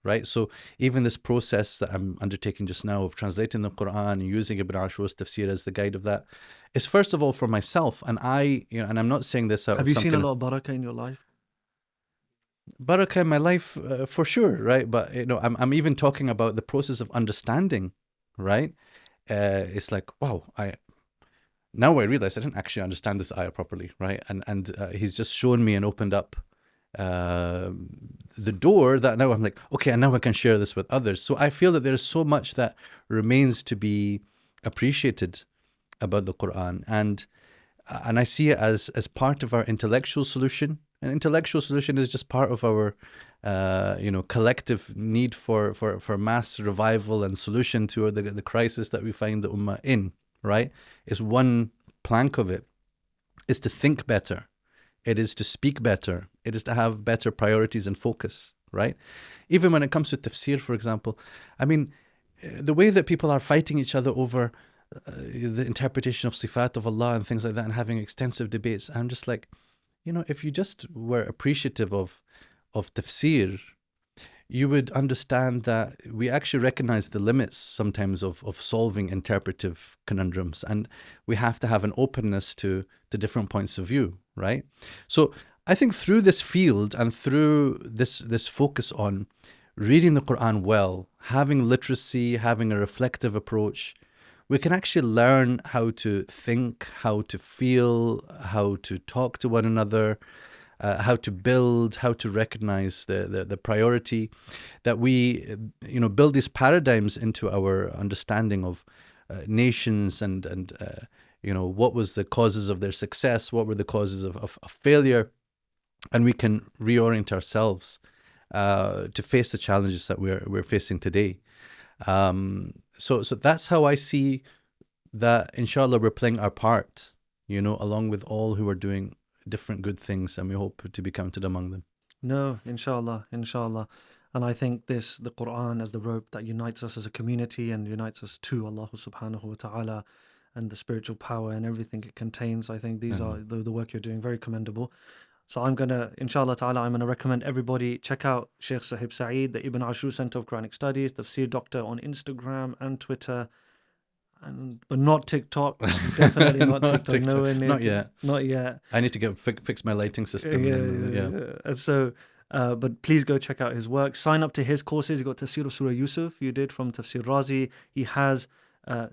Right, so even this process that I'm undertaking just now of translating the Qur'an and using Ibn Ashur's Tafsir as the guide of that is first of all for myself, and and I'm not saying this out. Have you seen a lot of barakah in your life? Barakah in my life, for sure, right? But I'm even talking about the process of understanding, right? It's like, wow, now I realize I didn't actually understand this ayah properly, right? And he's just shown me and opened up the door that now I'm like, okay, and now I can share this with others. So I feel that there's so much that remains to be appreciated about the Qur'an, and I see it as part of our intellectual solution. An intellectual solution is just part of our collective need for mass revival and solution to the crisis that we find the ummah in, right? Is one plank of it is to think better. It is to speak better. It is to have better priorities and focus, right? Even when it comes to tafsir, for example, I mean, the way that people are fighting each other over the interpretation of sifat of Allah and things like that and having extensive debates, I'm just like, if you just were appreciative of tafsir, you would understand that we actually recognize the limits sometimes of solving interpretive conundrums, and we have to have an openness to different points of view, right? So I think through this field and through this focus on reading the Qur'an well, having literacy, having a reflective approach, we can actually learn how to think, how to feel, how to talk to one another, how to build, how to recognize the priority, that we build these paradigms into our understanding of nations and what was the causes of their success, what were the causes of failure, and we can reorient ourselves to face the challenges that we're facing today. So that's how I see that, inshallah, we're playing our part, along with all who are doing different good things, and we hope to be counted among them. No, inshallah. And I think the Qur'an as the rope that unites us as a community and unites us to Allah subhanahu wa ta'ala, and the spiritual power and everything it contains. I think these are the work you're doing, very commendable. So I'm going to, inshallah ta'ala, I'm going to recommend everybody check out Sheikh Sohaib Saeed, the Ibn Ashur Center of Quranic Studies, Tafsir Doctor on Instagram and Twitter, but not TikTok. Definitely not TikTok. Nowhere near. Not yet. I need to fix my lighting system. Yeah. And so, but please go check out his work. Sign up to his courses. You got Tafsir of Surah Yusuf. You did from Tafsir Razi. He has.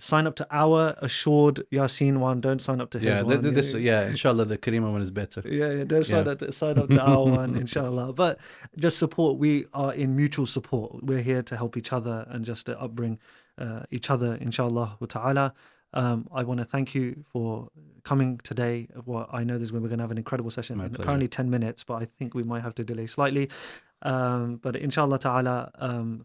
Sign up to our assured Yasin one. Don't sign up to his one. Inshallah, the Karima one is better. Don't sign up to our one, inshallah. But just support. We are in mutual support. We're here to help each other and just to upbring each other, inshallah wa ta'ala. I want to thank you for coming today. Well, I know we're going to have an incredible session. Apparently 10 minutes, but I think we might have to delay slightly. But inshallah ta'ala,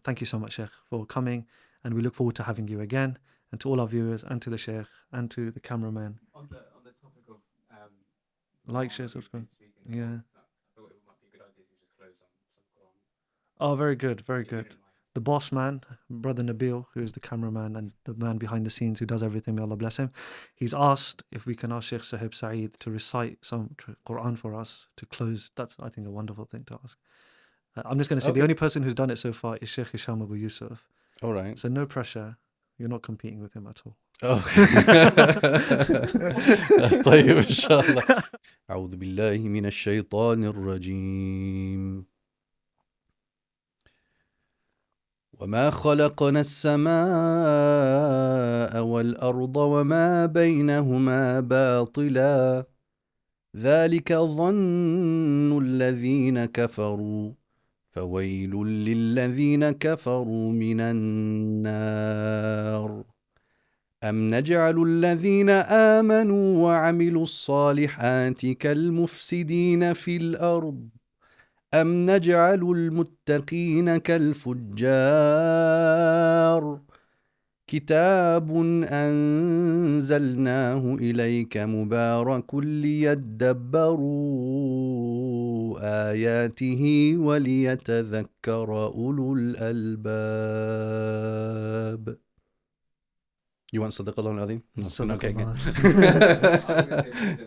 thank you so much, Sheikh, for coming. And we look forward to having you again. And to all our viewers, and to the Sheikh, and to the cameraman. On the topic of like, share, subscribe. Yeah. I thought it might be a good idea to just close on some Quran. Oh, very good, very good. The boss man, Brother Nabil, who is the cameraman and the man behind the scenes who does everything, may Allah bless him, he's asked if we can ask Sheikh Sohaib Saeed to recite some Qur'an for us to close. That's, I think, a wonderful thing to ask. I'm just going to say the only person who's done it so far is Sheikh Hisham Abu Yusuf. All right. So no pressure. You're not competing with him at all. Okay. طيب إن شاء الله. أعوذ بالله من الشيطان الرجيم. وما خلقنا السماء والأرض وما بينهما باطلا ذلك ظن الذين كفروا فويل للذين كفروا من النار أم نجعل الذين آمنوا وعملوا الصالحات كالمفسدين في الأرض أم نجعل المتقين كالفجار كتاب أنزلناه إليك مبارك ليدبروا آياته وليتذكر أولو الألباب. You want صدق الله العظيم? صدق Okay, الله. good.